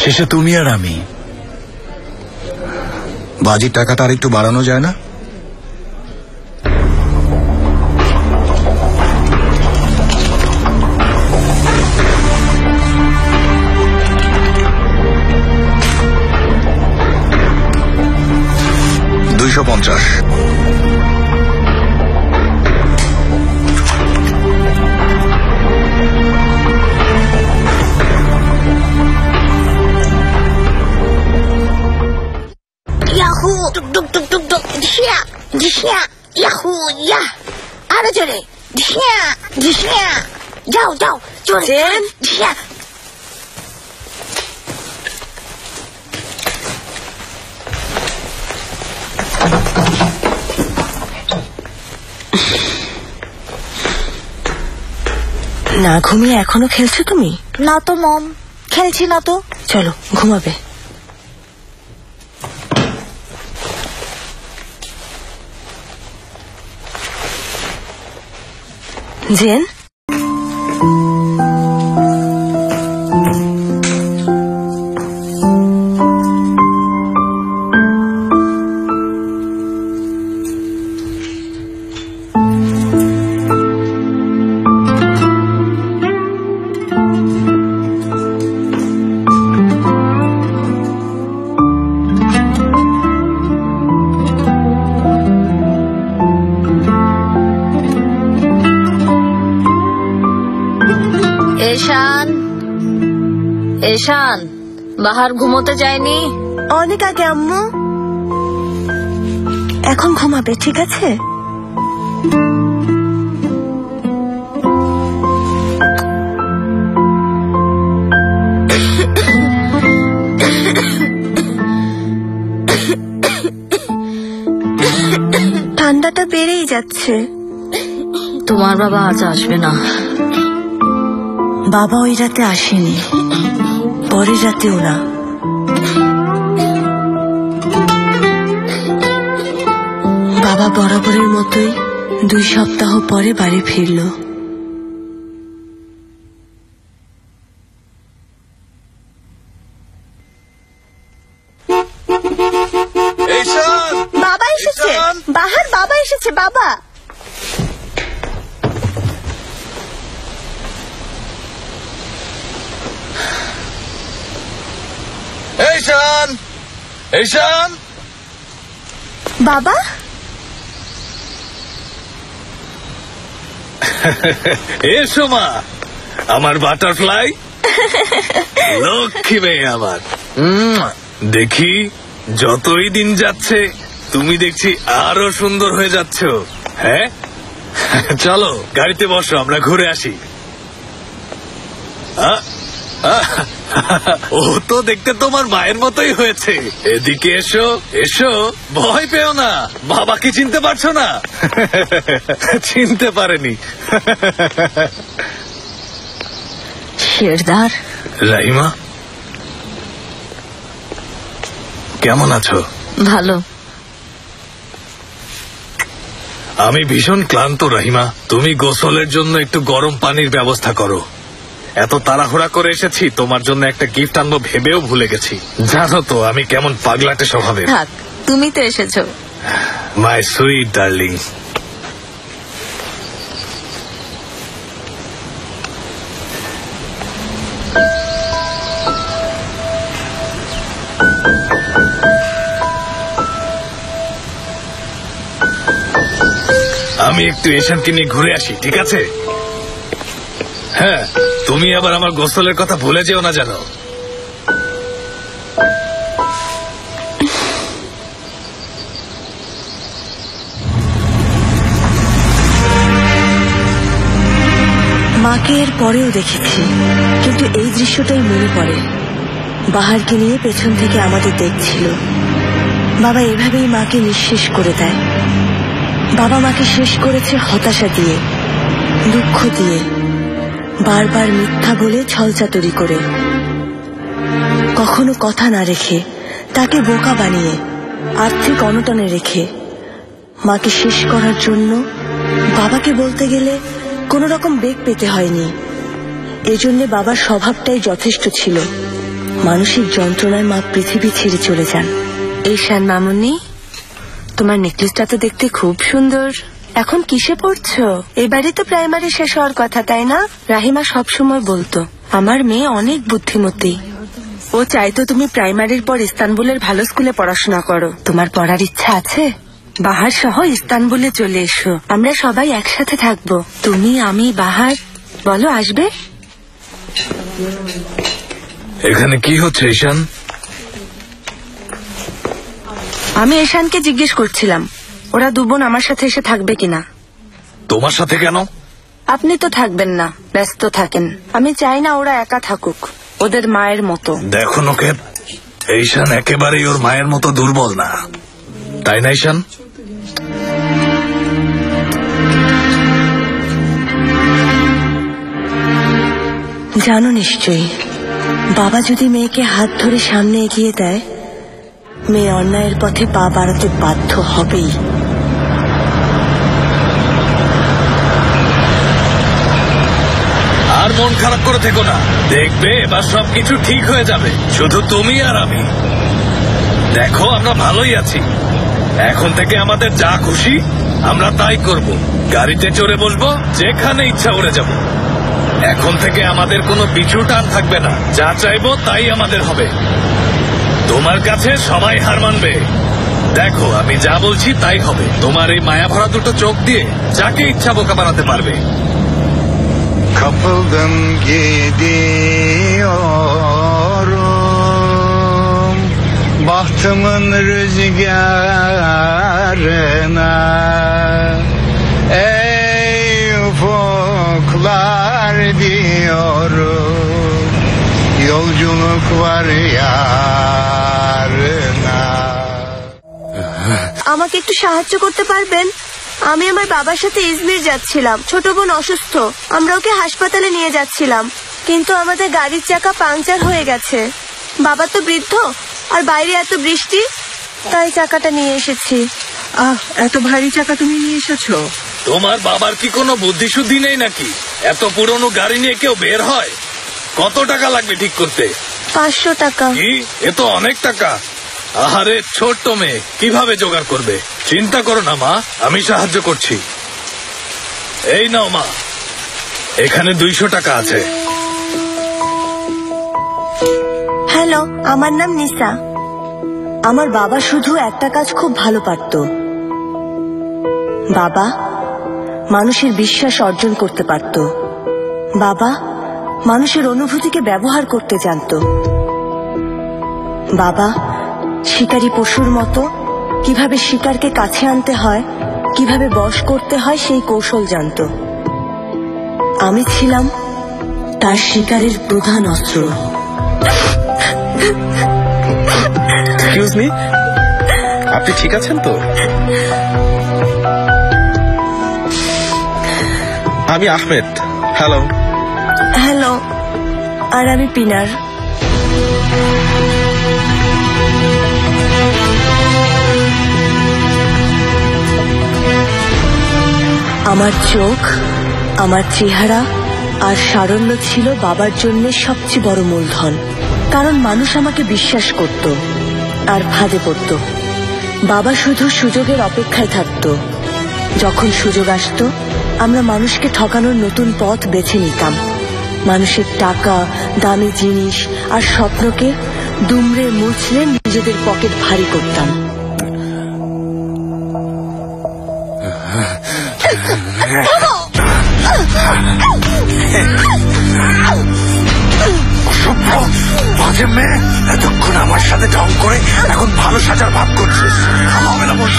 শেষে তুমি আর আমি। বাজির টাকাটা আর একটু বাড়ানো যায় না? $250। আরো জোরে, যাও যাও চলে। না ঘুমিয়ে এখনো খেলছো তুমি? না তো মম, খেলছি না তো। চলো ঘুমাবে। জেন, এশান বাহার ঘুমোতে যায়নি? অনেক আগে আম্মু। এখন ঘুমাবে, ঠিক আছে? ঠান্ডাটা বেড়েই যাচ্ছে। তোমার বাবা আজ আসবে না। বাবা ওই রাতে আসেনি, পরের রাতেও না। বাবা বরাবরের মতোই 2 সপ্তাহ পরে বাড়ি ফিরল। বাবা এসেছে, বাহার বাবা এসেছে। বাবা বাবা এসো মা, আমার বাটারফ্লাই, লক্ষ্মী মেয়ে আমার। দেখি যতই দিন যাচ্ছে তুমি দেখছি আরো সুন্দর হয়ে যাচ্ছ। হ্যাঁ চলো গাড়িতে বসো, আমরা ঘুরে আসি। ও তো দেখতে তোমার মায়ের মতোই হয়েছে। এদিকে এসো এসো, ভয় পেও না। বাবাকে চিনতে পারছো না? চিনতে পারেনি। শেরদার। রাহিমা কেমন আছো? ভালো। আমি ভীষণ ক্লান্ত রাহিমা, তুমি গোসলের জন্য একটু গরম পানির ব্যবস্থা করো। এত তাড়াহুড়া করে এসেছি, তোমার জন্য একটা গিফট আনবো ভেবেও ভুলে গেছি। জানো তো আমি কেমন পাগলাটে স্বভাবের। থাক, তুমি তো এসেছো। My sweet darling. আমি একটু এশানকে নিয়ে ঘুরে আসি, ঠিক আছে? হ্যাঁ, তুমি আবার আমার গোসলের কথা ভুলে যেও না জানো। মাকে এর পরেও দেখেছি, কিন্তু এই দৃশ্যটাই মনে পড়ে। বাহারকে নিয়ে পেছন থেকে আমাদের দেখছিল। বাবা এভাবেই মাকে নিঃশেষ করে দেয়। বাবা মাকে শেষ করেছে হতাশা দিয়ে, দুঃখ দিয়ে, বারবার মিথ্যা বলে ছলচাতুরি করে, কখনো কথা না রেখে, তাকে বোকা বানিয়ে, আর্থিক অনটনে রেখে। মাকে শেষ করার জন্য বাবাকে বলতে গেলে কোনো রকম বেগ পেতে হয়নি। এজন্য বাবার স্বভাবটাই যথেষ্ট ছিল। মানসিক যন্ত্রণায় মা পৃথিবী ছেড়ে চলে যান। ঈশান মামুনি, তোমার নেকলেসটা তো দেখতে খুব সুন্দর। এখন কিসে পড়ছো? এবারে তো প্রাইমারি শেষ হওয়ার কথা, তাই না? রাহিমা সবসময় বলতো আমার মেয়ে অনেক বুদ্ধিমতী। ও চাইতো তুমি প্রাইমারির পর ইস্তানবুলের ভালো স্কুলে পড়াশোনা করো। তোমার পড়ার ইচ্ছা আছে? বাহার সহ ইস্তানবুলে চলে এসো, আমরা সবাই একসাথে থাকবো। তুমি, আমি, বাহার। বলো, আসবে? এখানে কি হচ্ছে ঈশান? আমি ঈশানকে জিজ্ঞেস করছিলাম ওরা দু বোন আমার সাথে এসে থাকবে কিনা। তোমার সাথে কেন? আপনি তো থাকবেন না, ব্যস্ত থাকেন। আমি চাই না ওরা একা থাকুক, ওদের মায়ের মতো। দেখো নকেব, ঈশান একেবারেই ওর মায়ের মতো দুর্বল না, তাই না ঈশান? জানো নিশ্চয়ই, বাবা যদি মেয়েকে হাত ধরে সামনে এগিয়ে দেয়, মেয়ে অন্যায়ের পথে পা বাড়াতে বাধ্য হবেই। আর মন খারাপ করে থেকো না, দেখবে এবার সবকিছু ঠিক হয়ে যাবে। শুধু তুমি আর আমি। দেখো, আমরা ভালোই আছি। এখন থেকে আমাদের যা খুশি আমরা তাই করব। গাড়িতে চড়ে বসবো, যেখানে ইচ্ছা উড়ে যাব। এখন থেকে আমাদের কোনো পিছু টান থাকবে না। যা চাইবো তাই আমাদের হবে। তোমার কাছে সবাই হার মানবে। দেখো, আমি যা বলছি তাই হবে। তোমার এই মায়া ভরা দুটো চোখ দিয়ে যাকে ইচ্ছা বোকা বানাতে পারবে। Kapıldım gidiyorum bahtımın rüzgarına. Ey ufuklar diyorum, yolculuk var yarına. আমাকে একটু সাহায্য করতে পারবেন? আমি আমার বাবার সাথে ইজমির যাচ্ছিলাম। ছোট বোন অসুস্থ, আমরা ওকে হাসপাতালে নিয়ে যাচ্ছিলাম, কিন্তু আমাদের গাড়ির চাকা পাংচার হয়ে গেছে। বাবা তো বৃদ্ধ, আর বাইরে এত বৃষ্টি, তাই চাকাটা নিয়ে এসেছি। এত ভারী চাকা তুমি নিয়ে এসেছো? তোমার বাবার কি কোনো বুদ্ধি শুদ্ধি নেই নাকি? এত পুরনো গাড়ি নিয়ে কেউ বের হয়? কত টাকা লাগবে ঠিক করতে? 500 টাকা। কি? এ তো অনেক টাকা। আহারে ছোট্ট মেয়ে, কিভাবে জোগাড় করবে? চিন্তা করো না মা, আমি সাহায্য করছি। এই নাও মা, এখানে 200 টাকা আছে। হ্যালো, আমার নাম নিসা। আমার বাবা শুধু একটা কাজ খুব ভালো পারত। বাবা মানুষের বিশ্বাস অর্জন করতে পারত। বাবা মানুষের অনুভূতিকে ব্যবহার করতে জানত। বাবা শিকারী পশুর মতো কিভাবে শিকারকে কাছে আনতে হয়, কিভাবে বশ করতে হয় সেই কৌশল জানত। আমি ছিলাম তার শিকারের প্রধান অস্ত্র। এক্সকিউজ মি, আপনি ঠিক আছেন তো? আমি আহমেদ। হ্যালো। হ্যালো, আর আমি পিনার। আমার চোখ, আমার চেহারা আর সারল্য ছিল বাবার জন্য সবচেয়ে বড় মূলধন। কারণ মানুষ আমাকে বিশ্বাস করত আর ফাঁদে পড়ত। বাবা শুধু সুযোগের অপেক্ষায় থাকত। যখন সুযোগ আসতো, আমরা মানুষকে ঠকানোর নতুন পথ বেছে নিতাম। মানুষের টাকা, দামি জিনিস আর স্বপ্নকে দুমড়ে মুচড়ে নিজেদের পকেট ভারী করতাম। বাজে মেয়ে, এতক্ষণ আমার সাথে ঢং করে এখন ভালো সাজার ভাব করছিস। হবে না বস।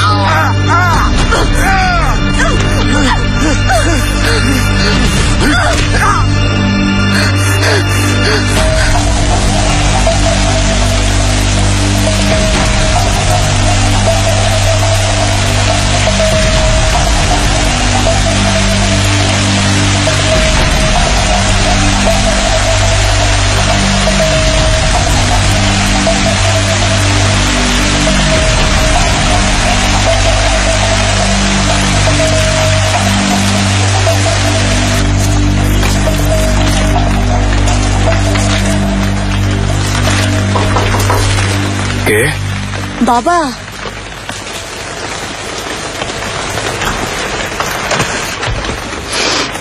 কে? বাবা,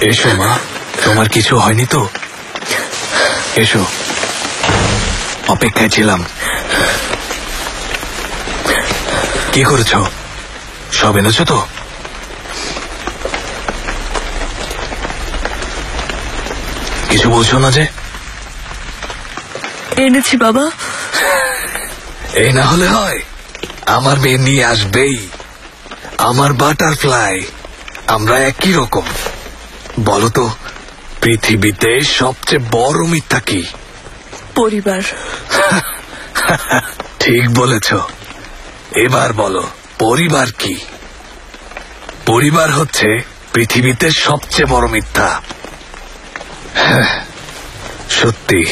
এসো মা, তোমার কিছু হয়নি তো? এসো, অপেক্ষায় ছিলাম। কি করেছো? সব এনেছো তো? কিছু বলছো না যে? এনেছি বাবা। এই না হলে হয়? আমার মেয়ে নিয়ে আসবেই। আমার বাটারফ্লাই, আমরা একই রকম। বলো তো, পৃথিবীতে সবচেয়ে বড় মিথ্যা কি? পরিবার। ঠিক বলেছ। এবার বলো, পরিবার কি? পরিবার হচ্ছে পৃথিবীতে সবচেয়ে বড় মিথ্যা। সত্যি।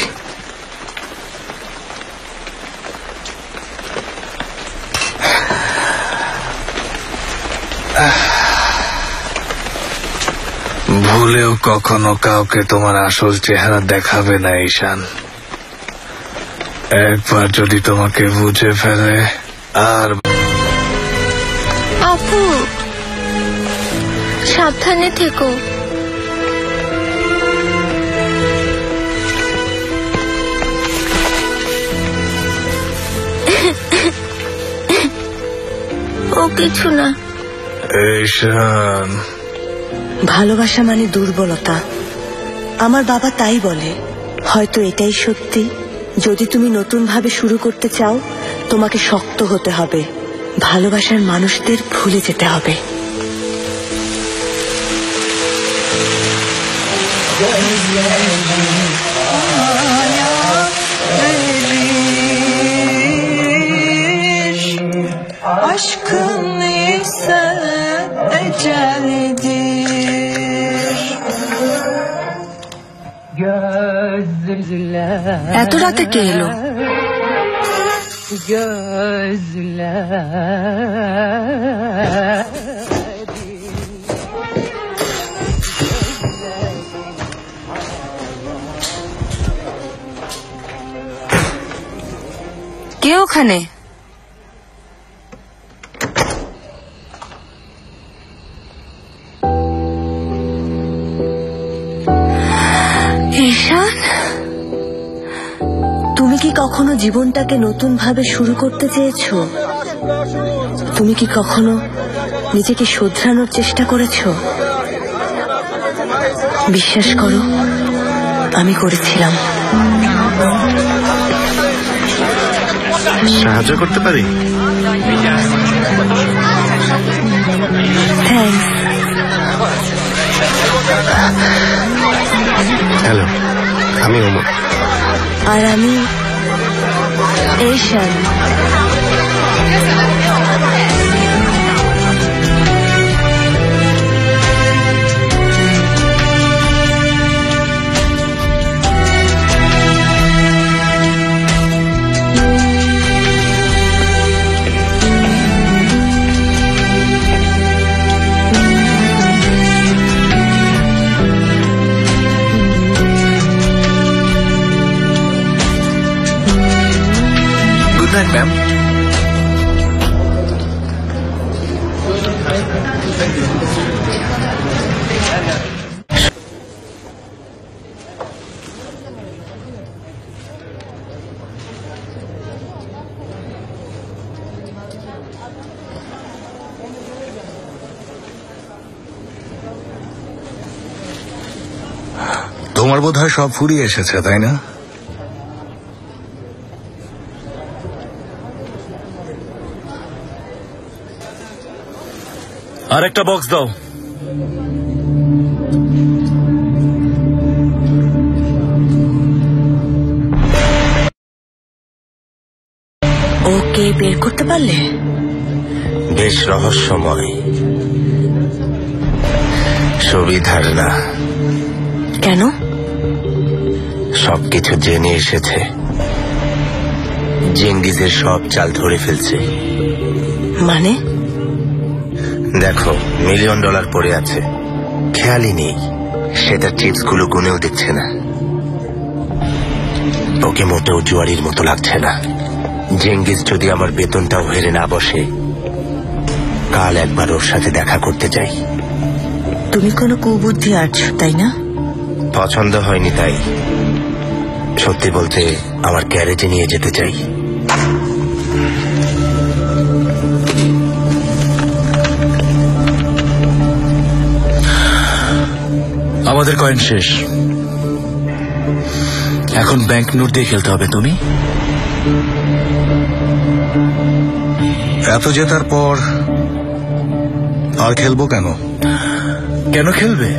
ভুলেও কখনো কাউকে তোমার আসল চেহারা দেখাবে না ঈশান। একবার যদি তোমাকে বুঝে ফেলে আর। আপু, সাবধানে থেকো। ও কিছু না। ঈশান, ভালোবাসা মানে দুর্বলতা, আমার বাবা তাই বলে। হয়তো এটাই সত্যি। যদি তুমি নতুন ভাবে শুরু করতে চাও, তোমাকে শক্ত হতে হবে, ভালোবাসার মানুষদের ভুলে যেতে হবে। Aşkın ise ecelidir. Gözler. এত রাতে কে এলো? Gözler. কে ওখানে? ঈশান, তুমি কি কখনো জীবনটাকে নতুন ভাবে শুরু করতে চেয়েছো? তুমি কি কখনো নিজেকে শোধরানোর চেষ্টা করেছো? বিশ্বাস করো, আমি করেছিলাম। সাহায্য করতে পারি? থ্যাঙ্কস। হ্যালো, আমি ওমর। আর আমি ঈশান। Good night ma'am. তোমার বোধহয় সব ফুরিয়ে এসেছে, তাই না? আর একটা বক্স দাও। ওকে বের করতে পারলে? বেশ রহস্যময়, সুবিধার না। কেন? সবকিছু জেনে এসেছে, চেঙ্গিজের সব চাল ধরে ফেলছে। মানে? দেখো, $1,000,000 পড়ে আছে, খেয়ালই নেই। সেটা চিপস গুলো গুনেও দেখছে না। ওকে মোটেও জুয়ারির মতো লাগছে না। জেঙ্গিস যদি আমার বেতনটাও হেরে না বসে, কাল একবার ওর সাথে দেখা করতে চাই। তুমি কোনো কুবুদ্ধি আছো তাই না? পছন্দ হয়নি তাই। সত্যি বলতে আমার গ্যারেজে নিয়ে যেতে চাই। আমাদের কয়েন শেষ, এখন ব্যাংক নোট দিয়ে খেলতে হবে। তুমি এত জেতার পর আর খেলবো কেন? কেন খেলবে?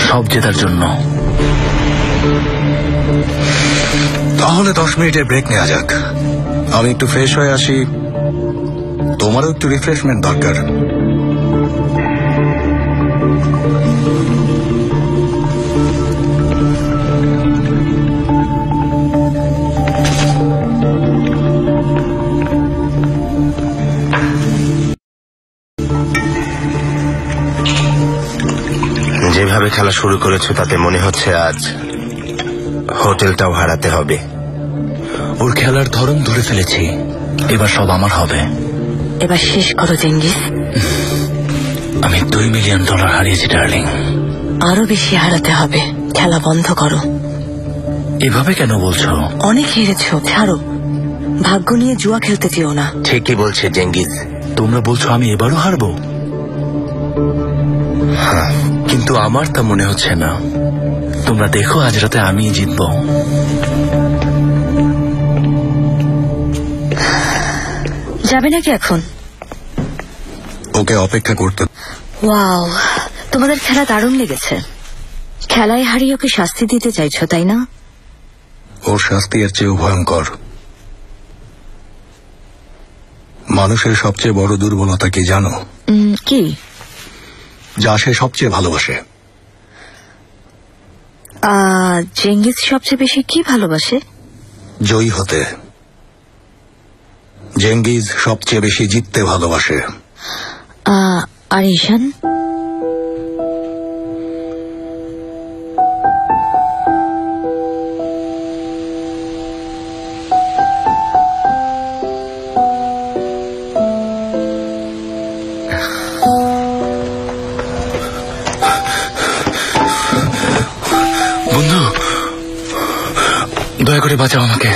সব জেতার জন্য। তাহলে 10 মিনিটের ব্রেক নেওয়া যাক। আমি একটু ফ্রেশ হয়ে আসি, তোমারও একটু রিফ্রেশমেন্ট দরকার। যেভাবে খেলা শুরু করেছো তাতে মনে হচ্ছে আজ হোটেলটাও হারাতে হবে। ওর খেলার ধরন ধরে ফেলেছি, এবার সব আমার হবে। এবার শেষ করো জেঙ্গিস। আমি $2 মিলিয়ন হারিয়েছি ডার্লিং। আরো বেশি হারাতে হবে। খেলা বন্ধ করো। এভাবে কেন বলছো? অনেক হেরেছো, ছাড়ো। ভাগ্য নিয়ে জুয়া খেলতে চেও না। ঠিকই বলছে জেঙ্গিস। তোমরা বলছো আমি এবারও হারবো? হ্যাঁ, কিন্তু আমার তা মনে হচ্ছে না। তোমরা দেখো আজ রাতে আমিই জিতবো। যাবে নাকি এখন? ওকে অপেক্ষা করতে। ওয়াও, তোমাদের খেলা দারুণ লেগেছে। খেলায় হারিয়ে ওকে শাস্তি দিতে চাইছো তাই না? ওর শাস্তি এর চেয়েও ভয়ঙ্কর। মানুষের সবচেয়ে বড় দুর্বলতা কি জানো? কি? যা সে সবচেয়ে ভালোবাসে। জেঙ্গিস সবচেয়ে বেশি কি ভালোবাসে? জয়ী হতে। জেঙ্গিজ সবচেয়ে বেশি জিততে ভালোবাসে। আর ঈশান? বন্ধু, দয়া করে বাঁচাও আমাকে।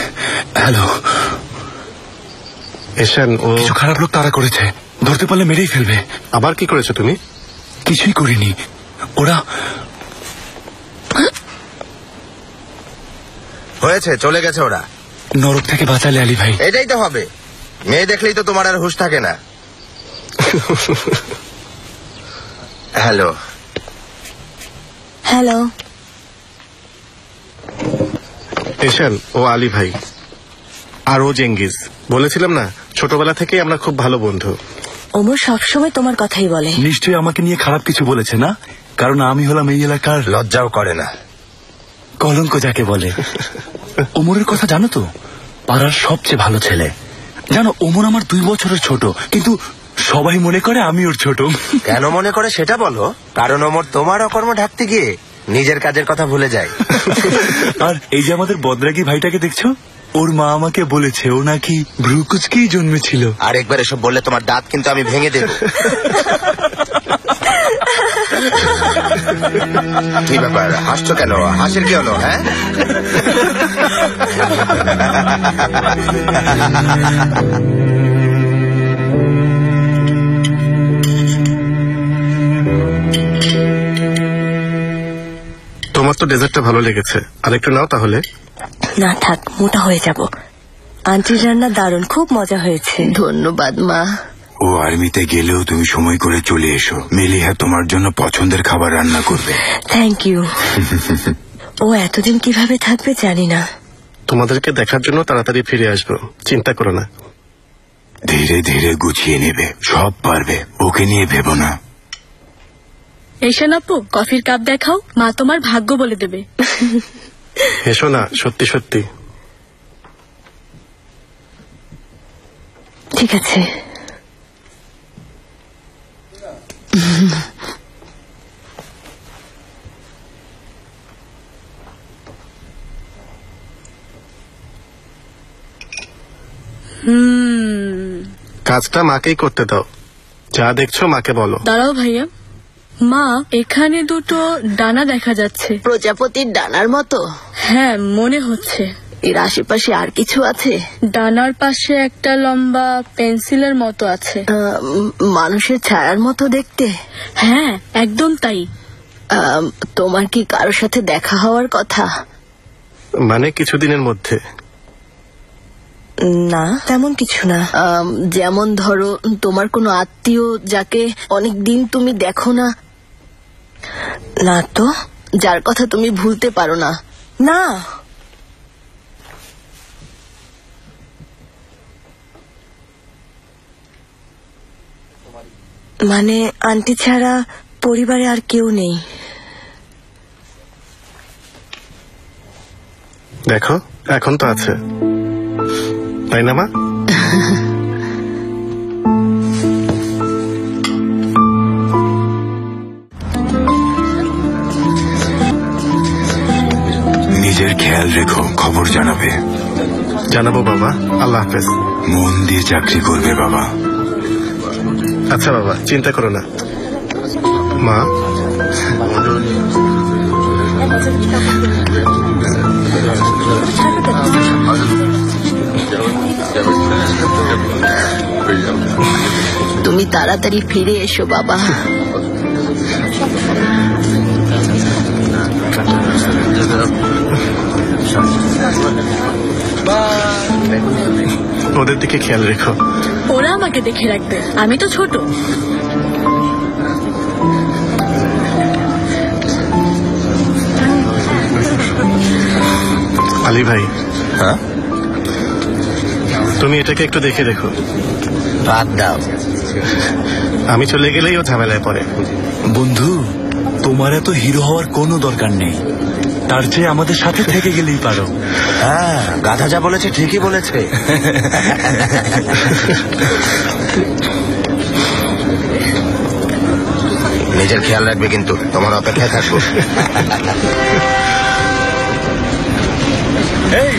হ্যালো ঈশান, ও কিছু খারাপ লোক তাড়া করেছে, ধরতে পারলে মেরেই ফেলবে। আবার কি করেছো তুমি? কিছুই করিনি। ওরা হয়েছে, চলে গেছে ওরা। নরক থেকে বাঁচালে আলী ভাই। এটাই তো হবে। মেয়ে দেখলেই তো তোমার আর হুঁশ থাকে না। হ্যালো। হ্যালো। ঈশান, ও আলী ভাই আর ও জেঙ্গিস। বলেছিলাম না, ছোটবেলা থেকে আমরা খুব ভালো বন্ধু। ওমর সবসময় তোমার কথাই বলে। নিশ্চয়ই আমাকে নিয়ে খারাপ কিছু বলেছে না? কারণ আমি হলাম এই এলাকার লজ্জাও করে না। কলঙ্ক যাকে বলে। ওমরের কথা জানো তো? পাড়ার সবচেয়ে ভালো ছেলে। জানো, ওমর আমার 2 বছরের ছোট, কিন্তু সবাই মনে করে আমি ওর ছোট। কেন মনে করে সেটা বলো। কারণ ওমর তোমার অকর্ম ঢাকতে গিয়ে নিজের কাজের কথা ভুলে যায়। আর এই যে আমাদের বদরাগী ভাইটাকে দেখছো, ওর মা আমাকে বলেছে ও নাকি ভ্রুকুচকেই জন্মেছিল। আর একবার এসব বললে তোমার দাঁত কিন্তু আমি ভেঙে দেব। কি ব্যাপার, হাসছো কেন? হাসির কি হলো? হ্যাঁ, তোমার তো ডেজার্টটা ভালো লেগেছে, আর একটু নাও তাহলে। না থাক, মোটা হয়ে যাব। আন্টির রান্না দারুণ, খুব মজা হয়েছে। ধন্যবাদ মা। ও আর্মিতে গেলেও তুমি সময় করে চলে এসো। মেলিহা তোমার জন্য পছন্দের খাবার রান্না করবে। Thank you. ও এতদিন কিভাবে থাকবে জানি না। তোমাদেরকে দেখার জন্য তাড়াতাড়ি ফিরে আসবো, চিন্তা করো না। ধীরে ধীরে গুছিয়ে নেবে, সব পারবে। ওকে নিয়ে ভেবো না। ঈশান আপু, কফির কাপ দেখাও, মা তোমার ভাগ্য বলে দেবে। এসো না, সত্যি সত্যি। ঠিক আছে। কাজটা মাকেই করতে দাও, যা দেখছো মাকে বলো। দাঁড়াও ভাইয়া, মা এখানে দুটো ডানা দেখা যাচ্ছে। প্রজাপতির ডানার মতো? হ্যাঁ মনে হচ্ছে। এর আশেপাশে আর কিছু আছে? ডানার পাশে একটা লম্বা পেন্সিলের মতো আছে। মানুষের ছায়ার মতো দেখতে? হ্যাঁ একদম তাই। তোমার কি কারোর সাথে দেখা হওয়ার কথা? মানে কিছুদিনের মধ্যে? না তেমন কিছু না। যেমন ধরো তোমার কোনো আত্মীয় যাকে অনেকদিন তুমি দেখো না? না তো। যার কথা তুমি ভুলতে পারো না? না। মানে আন্টি ছাড়া পরিবারে আর কেউ নেই। দেখো এখন তো আছে, তাই না মা? নিজের খেয়াল রেখো, খবর জানাবে। জানাবো বাবা, আল্লাহ হাফেজ। মন দিয়ে চাকরি করবে বাবা। আচ্ছা বাবা, চিন্তা করো না। মা তুমি তাড়াতাড়ি ফিরে এসো বাবা। ওদের দিকে খেয়াল রেখো। ওরা আমাকে দেখে রাখবে, আমি তো ছোট। আলী ভাই, হ্যাঁ তুমি এটাকে একটু দেখে দেখো। বাদ দাও, আমি চলে গেলেই ও ঝামেলায় পড়ে। বন্ধু, তোমার এত হিরো হওয়ার কোনো দরকার নেই, তার চেয়ে আমাদের সাথে থেকে গেলেই পারো। হ্যাঁ গাধা যা বলেছে ঠিকই বলেছে। নিজের খেয়াল রাখবে কিন্তু, তোমার অপেক্ষায় থাকবো। এই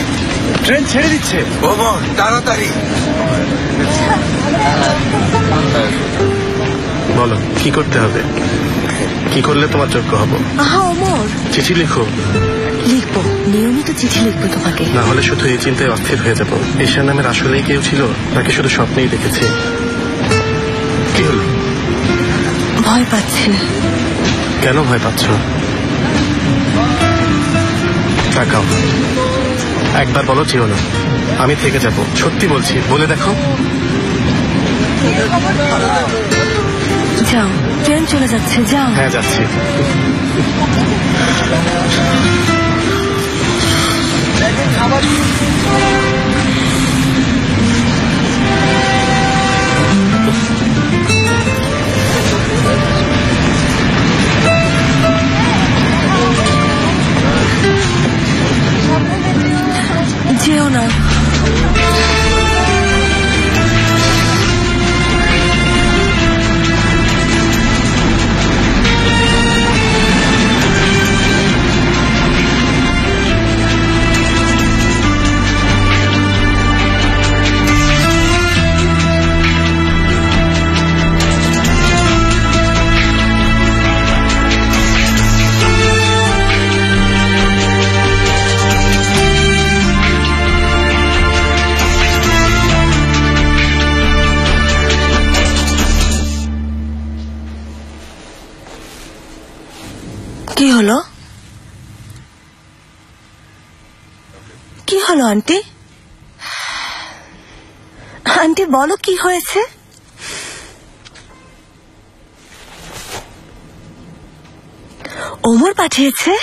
ট্রেন ছেড়ে দিচ্ছে। ওমর তাড়াতাড়ি। বলো কি করতে হবে, কি করলে তোমার যোগ্য হবো? আহা ওমর, চিঠি লিখো। লিখবো, নিয়মিত চিঠি লিখবো তোমাকে। না হলে শুধু এই চিন্তায় অস্থির হয়ে যাবো। ঈশান নামের আসলেই কেউ ছিল নাকি শুধু স্বপ্নেই দেখেছি? কি হলো? ভয় পাচ্ছি। কেন ভয় পাচ্ছ? তাকাও, একবার বলো যেও না। আমি থেকে যাব, সত্যি বলছি, বলে দেখো। যাও, ট্রেন চলে যাচ্ছে, যাও। হ্যাঁ যাচ্ছি। যেও না। কি হলো? কি হলো আন্টি? আন্টি বলো কি হয়েছে? ওমর পাঠিয়েছে?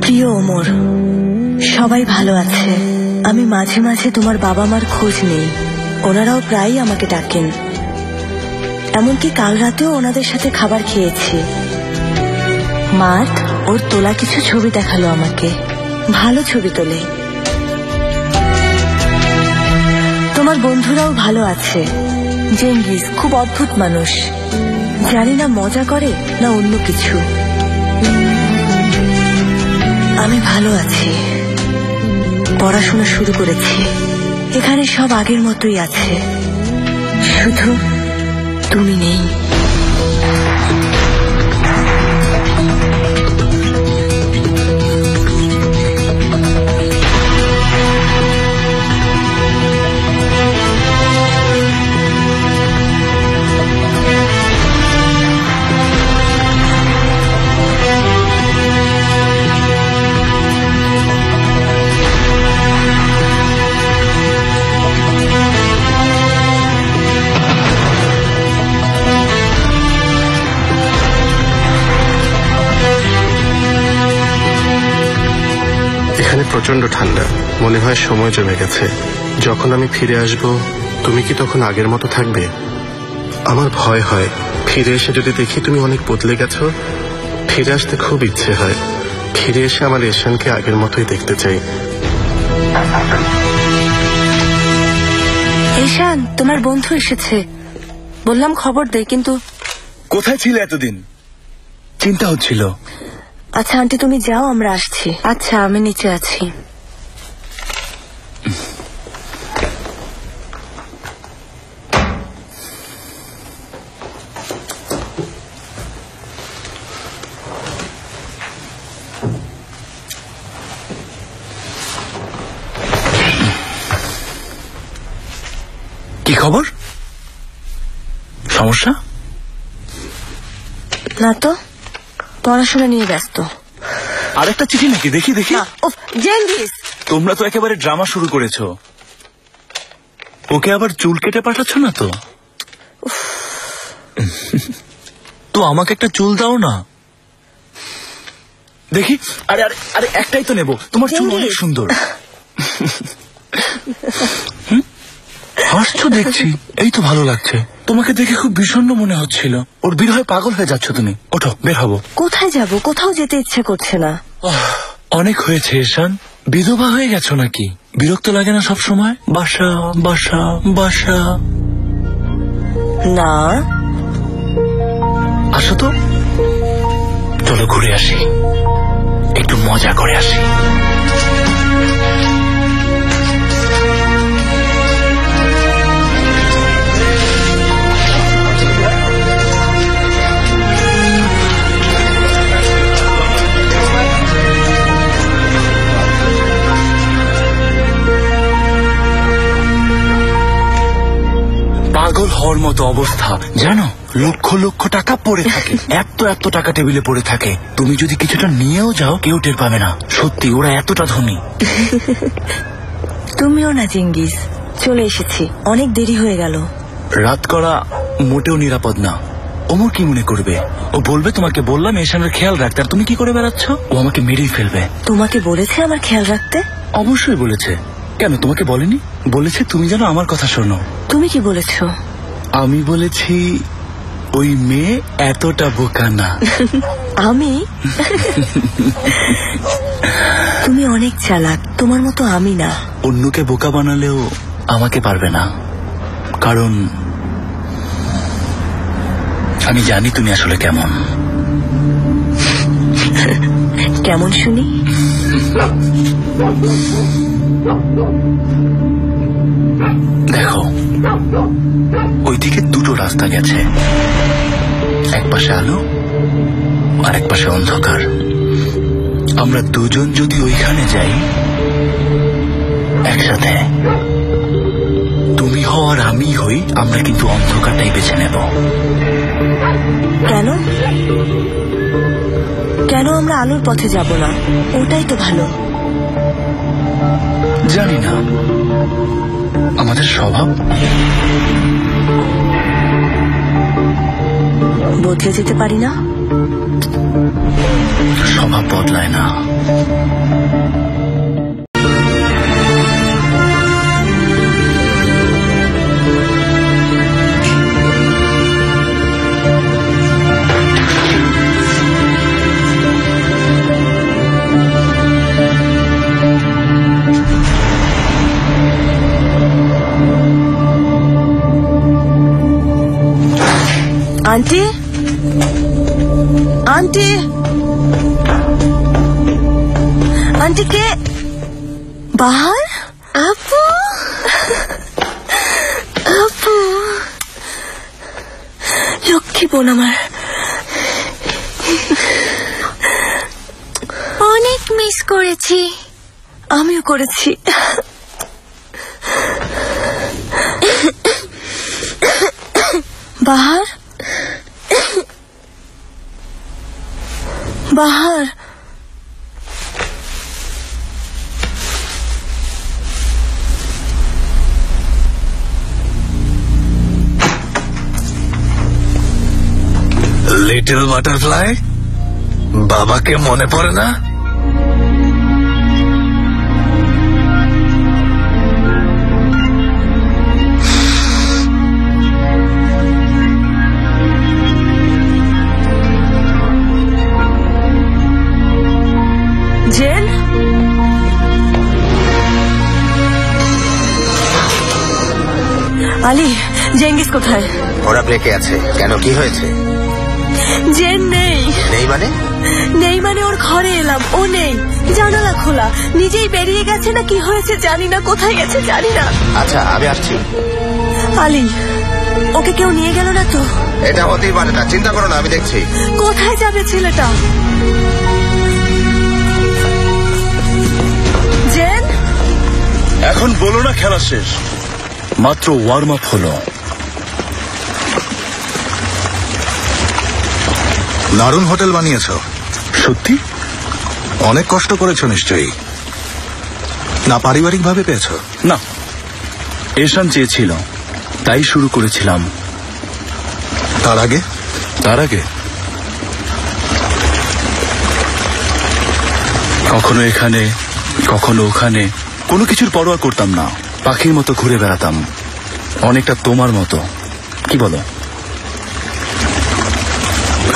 প্রিয় ওমর, সবাই ভালো আছে। আমি মাঝে মাঝে তোমার বাবা মার খোঁজ নেই, ওনারাও প্রায়ই আমাকে ডাকেন। এমনকি কাল রাতেও ওনাদের সাথে খাবার খেয়েছি। মার্থ ওর তোলা কিছু ছবি দেখালো আমাকে, ভালো ছবি তোলে। তোমার বন্ধুরাও ভালো আছে। জেঙ্গিস খুব অদ্ভুত মানুষ, জানি না মজা করে না অন্য কিছু। আমি ভালো আছি, পড়াশোনা শুরু করেছি। এখানে সব আগের মতোই আছে, শুধু তুমি নেই। প্রচন্ড ঠান্ডা, মনে হয় সময় জমে গেছে। যখন আমি ফিরে আসব তুমি কি তখন আগের মতো থাকবে? আমার ভয় হয় ফিরে এসে যদি দেখি তুমি অনেক বদলে গেছো। ফিরে আসতে খুব ইচ্ছে হয়, ফিরে এসে আমার এশানকে আগের মতোই দেখতে চাই। এশান, তোমার বন্ধু এসেছে, বললাম খবর দে, কিন্তু কোথায় ছিলে এতদিন? চিন্তা হচ্ছিল। আচ্ছা আন্টি তুমি যাও, আমরা আসছি। আচ্ছা, আমি নিচে আছি। কি খবর? সমস্যা? না তো, পড়াশোনা নিয়ে ব্যস্ত। আরেকটা চিঠি নাকি? দেখি দেখি। জেঙ্গিস, তোমরা তো একেবারে ড্রামা শুরু করেছো। ওকে আবার চুল কেটে পাঠাচ্ছ না তো? তো আমাকে একটা চুল দাও না দেখি। আরে আরে আরে একটাই তো নেব, তোমার চুল অনেক সুন্দর। হাসছো দেখছি, এই তো ভালো লাগছে। তোমাকে দেখে খুব বিষণ্ণ মনে হচ্ছিল। ওর বিরহে পাগল হয়ে যাচ্ছ তুমি। ওঠো, বের হবো। কোথায় যাব? কোথাও যেতে ইচ্ছে করছে না। অনেক হয়েছে এশান, বিধবা হয়ে গেছো নাকি? বিরক্ত লাগে না সব সময়? বাসা বাসা বাসা। না, আসো তো, চলো ঘুরে আসি, একটু মজা করে আসি। পাগল হওয়ার মতো অবস্থা, জানো? লক্ষ লক্ষ টাকা পড়ে থাকে, এত এত টাকা টেবিলে পড়ে থাকে। তুমি যদি কিছুটা নিয়েও যাও কেউ টের পাবে না। সত্যি ওরা এতটা ধনী। তুমিও না জেঙ্গিস, চলে এসেছি, অনেক দেরি হয়ে গেল। রাত করা মোটেও নিরাপদ না। ওমর কি মনে করবে? ও বলবে তোমাকে বললাম এশানের খেয়াল রাখতে, আর তুমি কি করে বেড়াচ্ছ? ও আমাকে মেরেই ফেলবে। তোমাকে বলেছে আমার খেয়াল রাখতে? অবশ্যই বলেছে। কেন, তোমাকে বলেনি? বলেছে তুমি যেন আমার কথা শোনো। তুমি কি বলেছো? আমি বলেছি ওই মেয়ে এতটা বোকা না। আমি? তুমি অনেক চালাক, তোমার মতো আমি না। অন্যকে বোকা বানালেও আমাকে পারবে না, কারণ আমি জানি তুমি আসলে কেমন। কেমন শুনি? দেখো, ওইদিকে দুটো রাস্তা গেছে, এক পাশে আলো আর এক পাশে অন্ধকার। আমরা দুজন যদি ওইখানে যাই একসাথে, তুমি হও আর আমি হই, আমরা কিন্তু অন্ধকারটাই বেছে নেব। কেন? কেন আমরা আলোর পথে যাব না? ওটাই তো ভালো। জানি না, আমাদের স্বভাব বদলে যেতে পারি না। স্বভাব বদলায় না। আন্টি আন্টি আন্টি কে? বাহার? আপু আপু, লক্ষ্মী বোন আমার। অনেক মিস করেছি। আমিও করেছি। বাহার বাহার, লিটল বাটারফ্লাই, বাবাকে মনে পড়ে না? জেন, আলী, জেঙ্গিস কোথায়? ওরা ব্রেকে আছে। কেন, কি হয়েছে? জেন নেই। নেই মানে? নেই মানে ওর ঘরে এলাম, ও নেই। জানালা খোলা, নিজেই বেরিয়ে গেছে না কি হয়েছে জানি না, কোথায় গেছে জানি না। আচ্ছা, আমি আসছি। আলী, ওকে কেউ নিয়ে গেল না তো? এটা হতেই পারে না, চিন্তা করো না, আমি দেখছি। কোথায় যাবে ছেলেটা? জেন, এখন বলো না খেলা শেষ, মাত্র ওয়ার্ম আপ হলো। দারুণ হোটেল বানিয়েছ। সত্যি? অনেক কষ্ট করেছ নিশ্চয়ই। না পারিবারিক ভাবে পেয়েছ? না, এশান চেয়েছিল তাই শুরু করেছিলাম। তার আগে? তার আগে কখনো এখানে কখনো ওখানে, কোনো কিছুর পরোয়া করতাম না, পাখির মতো ঘুরে বেড়াতাম। অনেকটা তোমার মতো, কি বলো?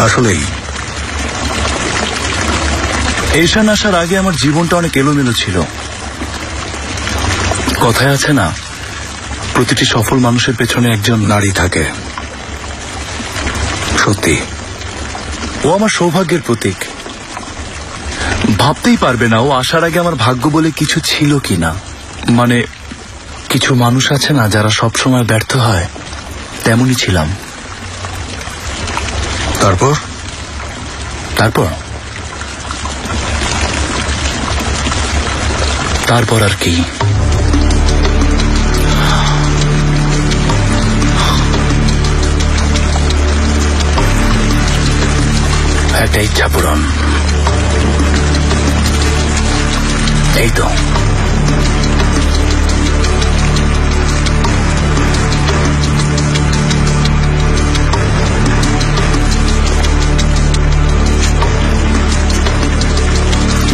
আসলেই এশান আসার আগে আমার জীবনটা অনেক এলোমেলো ছিল। কথায় আছে না, প্রতিটি সফল মানুষের পেছনে একজন নারী থাকে। সত্যি, ও আমার সৌভাগ্যের প্রতীক। ভাবতেই পারবে না ও আসার আগে আমার ভাগ্য বলে কিছু ছিল কিনা। মানে, কিছু মানুষ আছে না যারা সবসময় ব্যর্থ হয়, তেমনই ছিলাম। তারপর? তারপর আর কি, একটা ইচ্ছা পূরণ। এই তো,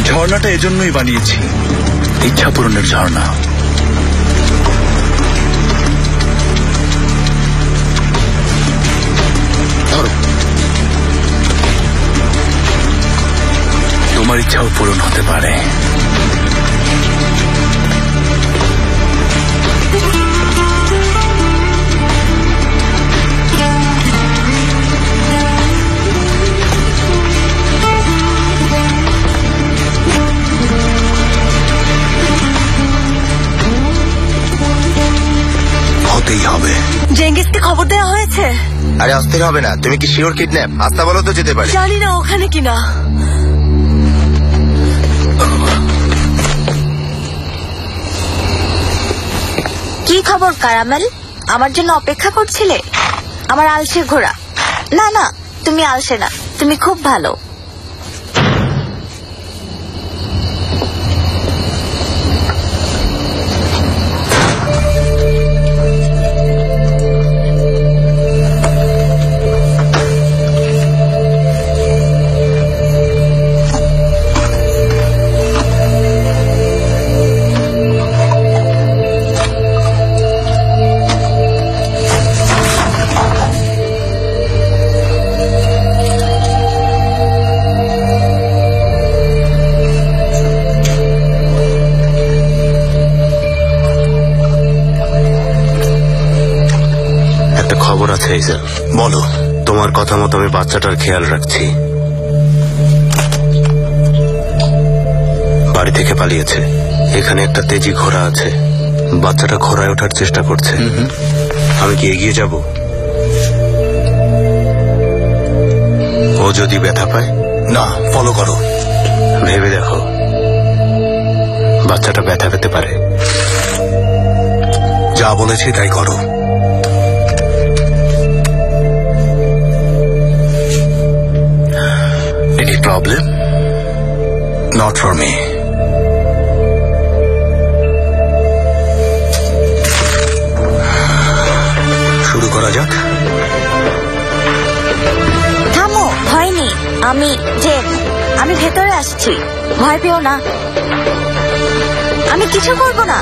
ঝর্ণাটা এজন্যই বানিয়েছি, ইচ্ছা পূরণের ঝর্ণা। তোমার ইচ্ছাও পূরণ হতে পারে। হতেই হবে। জেঙ্গিসকে খবর দেওয়া হয়েছে? আরে অস্থির হবে না, তুমি কি শিওর কিডন্যাপ? আস্তা বলো তো যেতে পারে। জানি না ওখানে কিনা। কি খবর কারামেল? আমার জন্য অপেক্ষা করছিলে? আমার আলসে ঘোড়া। না না, তুমি আলসে না, তুমি খুব ভালো। খবর আছে। বলো। তোমার কথা মতো আমি বাচ্চাটার খেয়াল রাখছি। বাড়ি থেকে পালিয়েছে। এখানে একটা তেজি ঘোড়া আছে, বাচ্চাটা ঘোড়ায় ওঠার চেষ্টা করছে। আমি কি এগিয়ে যাব? ও যদি ব্যথা পায়? না, ফলো করো। ভেবে দেখো, বাচ্চাটা ব্যথা পেতে পারে। যা বলেছি তাই করো। Any problem? Not for me. শুরু করা যাক। থামো, ভয় নেই। আমি ভেতরে আসছি, ভয় পেও না। আমি কিছু করবো না।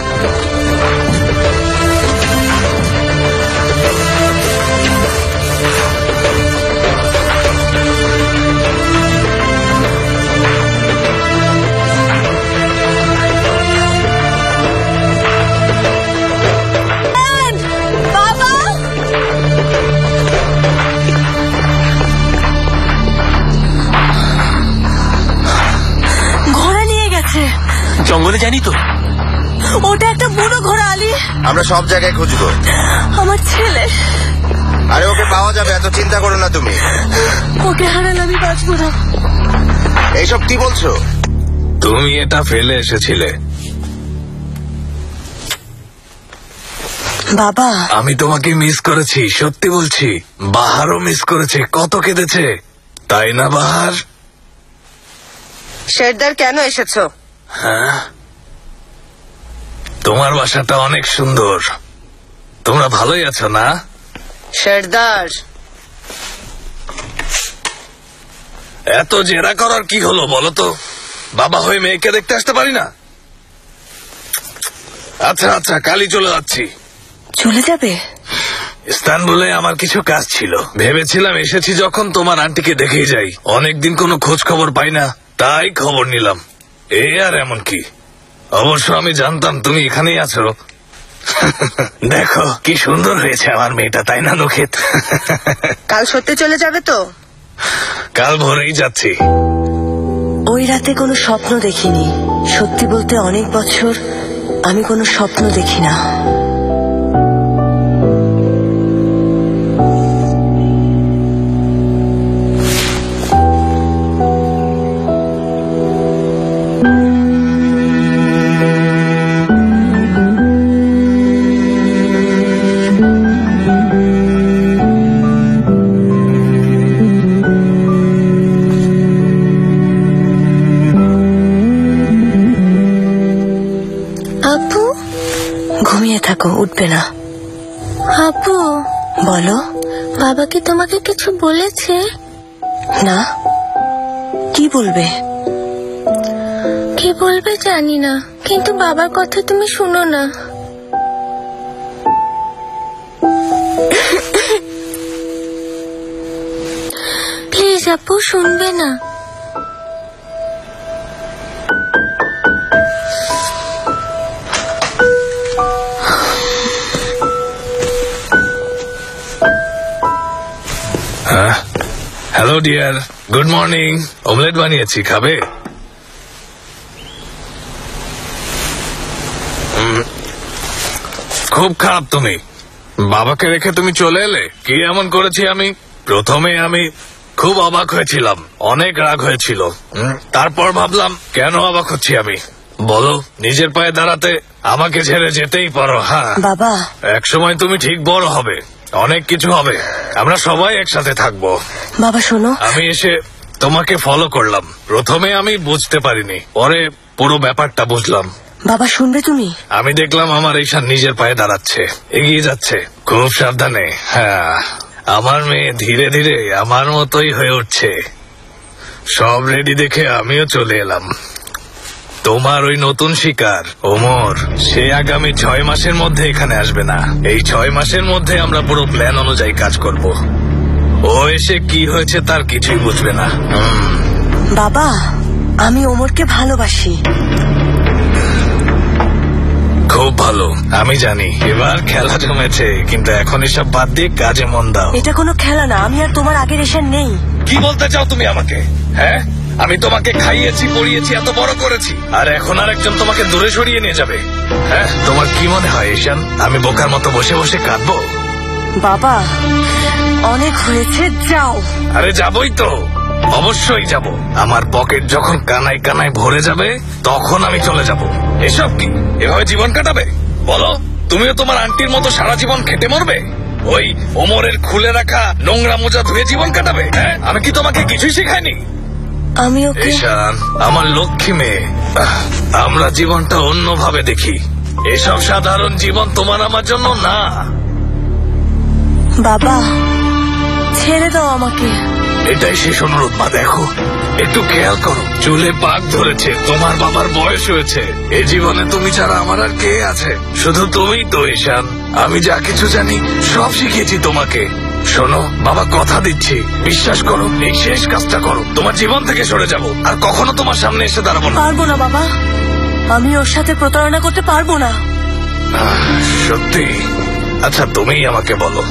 জঙ্গলে জানি তো। ওটা একটা বুড়ো ঘোড়া আলী। আমরা সব জায়গায় খুঁজবো। আমার ছেলে। আরে ওকে পাওয়া যাবে, এত চিন্তা করো না তুমি। ওকে হারালে আমি বাঁচবো না। এইসব কি বলছো? তুমি এটা ফেলে এসেছিলে। বাবা, আমি তোমাকে মিস করেছি, সত্যি বলছি। বাহারও মিস করেছে, কত কেঁদেছে, তাই না বাহার? শেরদার কেন এসেছো? হ্যাঁ, তোমার বাসাটা অনেক সুন্দর। তোমরা ভালোই আছো না? শেরদার, এত জেরা করার কি হলো বলো তো? বাবা হয়ে মেয়েকে দেখতে আসতে পারি না? আচ্ছা আচ্ছা, কালই চলে যাচ্ছি। চলে যাবে? ইস্তানবুলে আমার কিছু কাজ ছিল, ভেবেছিলাম এসেছি যখন তোমার আন্টিকে দেখেই যাই। অনেকদিন কোনো খোঁজ খবর পাই না, তাই খবর নিলাম। এই আর এমন কি, অবশ্য আমি জানতাম তুমি এখানেই আছো। দেখো কি সুন্দর হয়েছে আমার মেয়েটা, তাই না নখিত? কাল সত্যি চলে যাবে তো? কাল ভোরেই যাচ্ছি। ওই রাতে কোনো স্বপ্ন দেখিনি। সত্যি বলতে অনেক বছর আমি কোনো স্বপ্ন দেখি না। ঘুমিয়ে থাকো, উঠবে না। আপু, বলো। বাবা কি তোমাকে কিছু বলেছে? না, কি বলবে? কি বলবে জানি না, কিন্তু বাবার কথা তুমি শুনো না। প্লিজ আপু, শুনবে না? Hello dear, good morning. Omelette বানিয়েছি, খাবে? খুব খারাপ তুমি। বাবাকে রেখে তুমি চলে এলে। কি এমন করেছি আমি? প্রথমে আমি খুব অবাক হয়েছিলাম, অনেক রাগ হয়েছিল। তারপর ভাবলাম কেন অবাক হচ্ছি আমি? বলো, নিজের পায়ে দাঁড়াতে আমাকে ছেড়ে যেতেই পারো। হ্যাঁ বাবা, এক সময় তুমি ঠিক বড় হবে, অনেক কিছু হবে, আমরা সবাই একসাথে থাকবো। বাবা শোনো, আমি এসে তোমাকে ফলো করলাম। প্রথমে আমি বুঝতে পারিনি, পরে পুরো ব্যাপারটা বুঝলাম। বাবা শুনবে তুমি? আমি দেখলাম আমার ঈশান নিজের পায়ে দাঁড়াচ্ছে, এগিয়ে যাচ্ছে, খুব সাবধানে। হ্যাঁ, আমার মেয়ে ধীরে ধীরে আমার মতোই হয়ে উঠছে। সব রেডি দেখে আমিও চলে এলাম। তোমার ওই নতুন শিকার ওমর, সে আগামী 6 মাসের মধ্যে এখানে আসবে না। এই 6 মাসের মধ্যে আমরা পুরো প্ল্যান অনুযায়ী কাজ করব। ও এসে কি হয়েছে তার কিছুই বুঝবে না। বাবা, আমি ওমরকে ভালোবাসি। খুব ভালো, আমি জানি এবার খেলা জমেছে, কিন্তু এখন এসব বাদ দিয়ে কাজে মন দাও। এটা কোনো খেলা না, আমি আর তোমার আগের ঈশান নেই। কি বলতে চাও তুমি আমাকে? হ্যাঁ, আমি তোমাকে খাইয়েছি, পড়িয়েছি, এত বড় করেছি, আর এখন আর একজন তোমাকে দূরে সরিয়ে নিয়ে যাবে? হ্যাঁ, তোমার কি মনে হয় ঈশান আমি বোকার মতো বসে বসে কাঁদবো? বাবা, অনেক হয়েছে, যাও। আরে যাবই তো, অবশ্যই যাব। আমার পকেট যখন কানায় কানায় ভরে যাবে তখন আমি চলে যাব। এসব কি, এভাবে জীবন কাটাবে? বলো, তুমিও তোমার আন্টির মতো সারা জীবন খেটে মরবে? ওই ওমরের খুলে রাখা নোংরা মোজা ধুয়ে জীবন কাটাবে? হ্যাঁ, আমি কি তোমাকে কিছুই শেখাইনি? আমি ওকে ঈশান আমার লক্ষ্মী মেয়ে, আমরা জীবনটা অন্যভাবে দেখি। এসব সাধারণ জীবন তোমার আমার জন্য না। বাবা, ছেড়ে দাও আমাকে। এটাই শেষ অনুরোধ মা। দেখো, একটু খেয়াল করো, চুলে পাক ধরেছে, তোমার বাবার বয়স হয়েছে, এই জীবনে তুমি ছাড়া আমার আর কে আছে? শুধু তুমিই তো ঈশান। আমি যা কিছু জানি সব শিখিয়েছি তোমাকে। শোনো বাবা, কথা দিচ্ছি, বিশ্বাস করো, এই শেষ কাজটা করো, তোমার জীবন থেকে সরে যাব, আর কখনো তোমার সামনে এসে দাঁড়াবো না। পারবো না বাবা, আমি ওর সাথে প্রতারণা করতে পারবো না। সত্যি? আচ্ছা, তুমিই আমাকে বলো,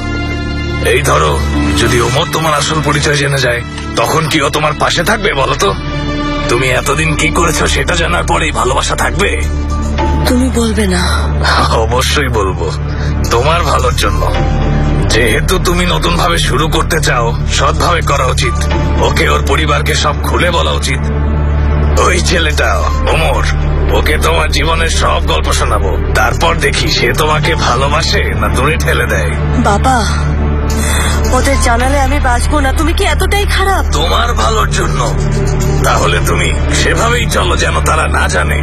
এই ধরো যদি ওমর তোমার আসল পরিচয় জেনে যায়, তখন কি ও তোমার পাশে থাকবে বলো তো? তুমি এতদিন কি করেছো সেটা জানার পরেই ভালোবাসা থাকবে? তুমি বলবে না? অবশ্যই বলবো, তোমার ভালোর জন্য। যেহেতু তুমি নতুন ভাবে শুরু করতে চাও, সৎভাবে করা উচিত। ওকে ওর পরিবারকে সব খুলে বলা উচিত। ওই ছেলেটা ওমর, ওকে তোমার জীবনের সব গল্প শোনাবো, তারপর দেখি সে তোমাকে ভালোবাসে না দূরে ঠেলে দেয়। বাবা, ওদের জানালে আমি বাঁচবো না। তুমি কি এতটাই খারাপ? তোমার ভালোর জন্য। তাহলে তুমি সেভাবেই চলো যেন তারা না জানে।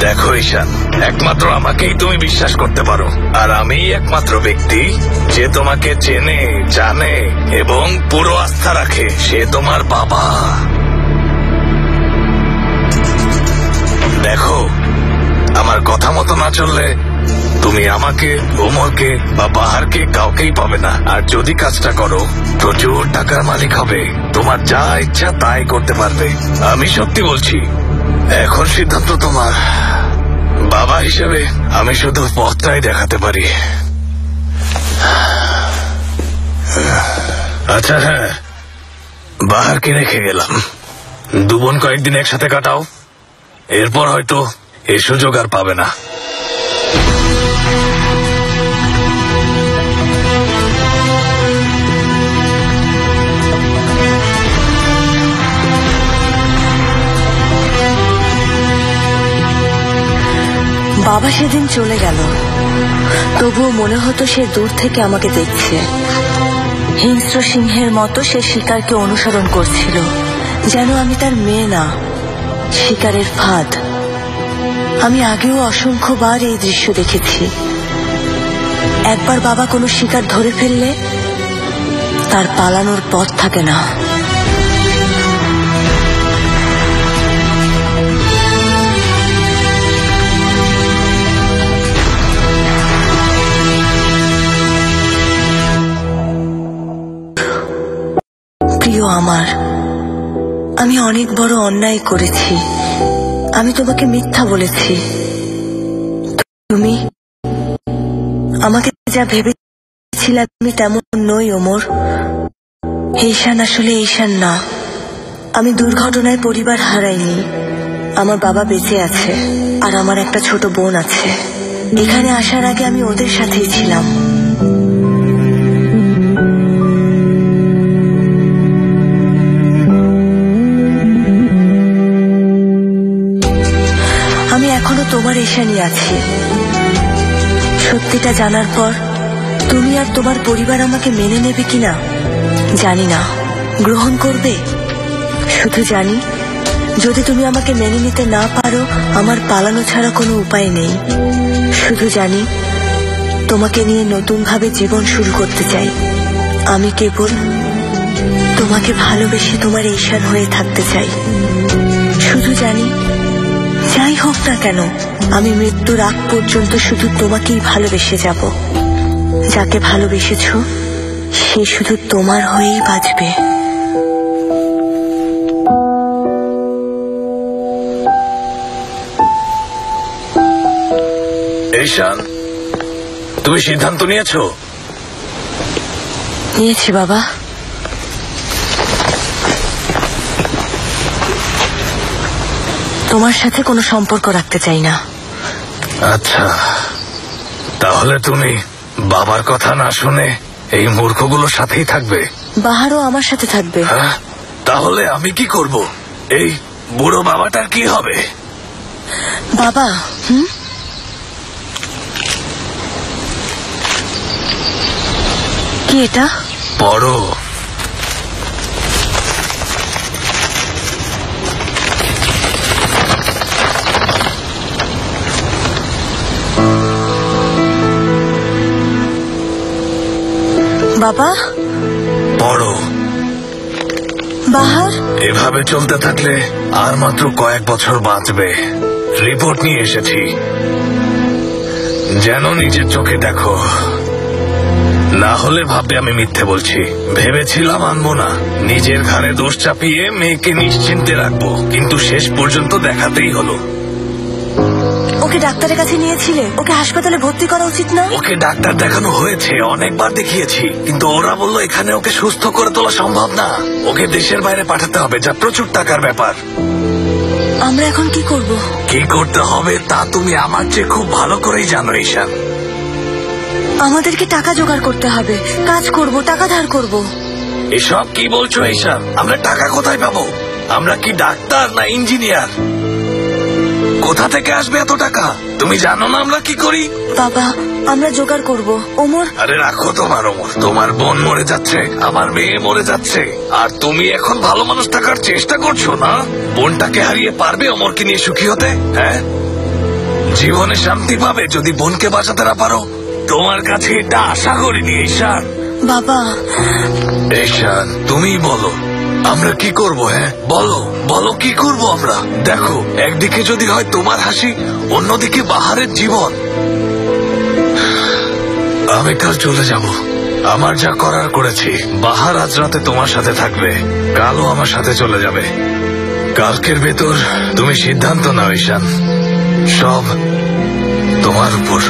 দেখো ঈশান, একমাত্র আমাকেই তুমি বিশ্বাস করতে পারো, আর আমিই একমাত্র ব্যক্তি যে তোমাকে চেনে, জানে এবং পুরো আস্থা রাখে। সে তোমার বাবা। দেখো, আমার কথা মতো না চললে তুমি আমাকে, ওমরকে বা বাহারকে কাউকেই পাবে না। আর যদি কাজটা করো, প্রচুর টাকার মালিক হবে, তোমার যা ইচ্ছা তাই করতে পারবে। আমি সত্যি বলছি, এখন সিদ্ধান্ত তোমার। বাবা হিসেবে আমি শুধু পথটাই দেখাতে পারি। আচ্ছা হ্যাঁ, বাহারকে রেখে গেলাম। দু বোন কয়েকদিন একসাথে কাটাও, এরপর হয়তো এই সুযোগ আর পাবে না। বাবা সেদিন চলে গেল, তবুও মনে হতো সে দূর থেকে আমাকে দেখছে। হিংস্র সিংহের মতো সে শিকারকে অনুসরণ করছিল, যেন আমি তার মেয়ে না, শিকারের ফাঁদ। আমি আগেও অসংখ্যবার এই দৃশ্য দেখেছি। একবার বাবা কোনো শিকার ধরে ফেললে তার পালানোর পথ থাকে না। প্রিয় আমার, আমি অনেক বড় অন্যায় করেছি। আমি তোমাকে মিথ্যা বলেছি। তুমি আমাকে যা ভেবেছিলে আমি তেমন নই ওমর। ঈশান আসলে ঈশান না। আমি দুর্ঘটনায় পরিবার হারাইনি। আমার বাবা বেঁচে আছে, আর আমার একটা ছোট বোন আছে। এখানে আসার আগে আমি ওদের সাথেই ছিলাম। আমি এখনো তোমার ঈশানই আছি। সত্যিটা জানার পর তুমি আর তোমার পরিবার আমাকে মেনে নেবে কিনা জানি না, গ্রহণ করবে। শুধু জানি, যদি তুমি আমাকে মেনে নিতে না পারো, আমার পালানো ছাড়া কোনো উপায় নেই। শুধু জানি, তোমাকে নিয়ে নতুন ভাবে জীবন শুরু করতে চাই। আমি কেবল তোমাকে ভালোবেসে তোমার ঈশান হয়ে থাকতে চাই। শুধু জানি, যাই হোক না কেন, আমি মৃত্যুর আগ পর্যন্ত শুধু তোমাকেই ভালোবেসে যাব। যাকে ভালোবেসেছ সে শুধু তোমার হয়েই বাঁচবে। ঈশান, তুমি সিদ্ধান্ত নিয়েছো? নিয়েছি বাবা। তোমার সাথে কোনো সম্পর্ক রাখতে চাই না। আচ্ছা, তাহলে তুমি বাবার কথা না শুনে এই মূর্খগুলোর সাথেই থাকবে? বাহারও আমার সাথে থাকবে। হ্যাঁ, তাহলে আমি কি করব? এই বুড়ো বাবাটার কি হবে? বাবা, কি এটা? পড়ো। বাবা, পড়ো। বাহার, এভাবে চলতে থাকলে আর মাত্র কয়েক বছর বাঁচবে। রিপোর্ট নিয়ে এসেছি, যেন নিজের চোখে দেখো, না হলে ভাববে আমি মিথ্যে বলছি। ভেবেছিলাম আনবো না, নিজের ঘাড়ে দোষ চাপিয়ে মেয়েকে নিশ্চিন্তে রাখবো, কিন্তু শেষ পর্যন্ত দেখাতেই হলো। ওকে ডাক্তারের কাছে নিয়েছিলে? ওকে হাসপাতালে ভর্তি করা উচিত না? ওকে ডাক্তার দেখানো হয়েছে, অনেকবার দেখিয়েছি, কিন্তু ওরা বললো এখানে ওকে সুস্থ করে তোলা সম্ভব না। ওকে দেশের বাইরে পাঠাতে হবে, যা প্রচুর টাকার ব্যাপার। আমরা এখন কি করব? কি করতে হবে তা তুমি আমার চেয়ে খুব ভালো করেই জানো ঈশান। আমাদেরকে টাকা জোগাড় করতে হবে, কাজ করব, টাকা ধার করব। এসব কি বলছো ঈশান? আমরা টাকা কোথায় পাবো? আমরা কি ডাক্তার না ইঞ্জিনিয়ার? কোথা থেকে আসবে এত টাকা? তুমি জানো না আমরা কি করি? বাবা, আমরা জোগাড় করব। ওমর, আরে রাখো তোমার ওমর। তোমার বোন মরে যাচ্ছে, আমার মেয়ে মরে যাচ্ছে, আর তুমি এখন ভালো মানুষ থাকার চেষ্টা করছো না? বোনটাকে হারিয়ে পারবে ওমরকে নিয়ে সুখী হতে? হ্যাঁ, জীবনে শান্তি পাবে যদি বোনকে বাঁচাতে না পারো? তোমার কাছে এটা আশা করিনি ঈশান। বাবা, ঈশান, তুমি বলো আমরা কি করব? হ্যাঁ বলো, বলো কি করব আমরা? দেখো, একদিকে যদি হয় তোমার হাসি, অন্যদিকে বাহারের জীবন। আমি কাল চলে যাব, আমার যা করার করেছি। বাহার আজ রাতে তোমার সাথে থাকবে, কালও আমার সাথে চলে যাবে। কালকের ভেতর তুমি সিদ্ধান্ত নাও ঈশান, সব তোমার উপর।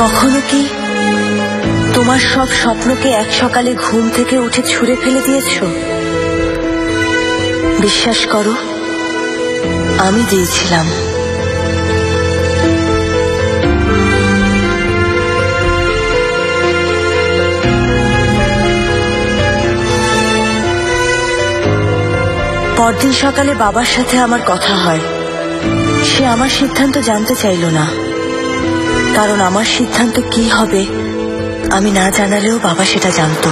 কখনো কি তোমার সব স্বপ্নকে এক সকালে ঘুম থেকে উঠে ছুঁড়ে ফেলে দিয়েছো? বিশ্বাস করো, আমি দিয়েছিলাম। পরদিন সকালে বাবার সাথে আমার কথা হয়। সে আমার সিদ্ধান্ত জানতে চাইল না, কারণ আমার সিদ্ধান্ত কি হবে আমি না জানালেও বাবা সেটা জানতো।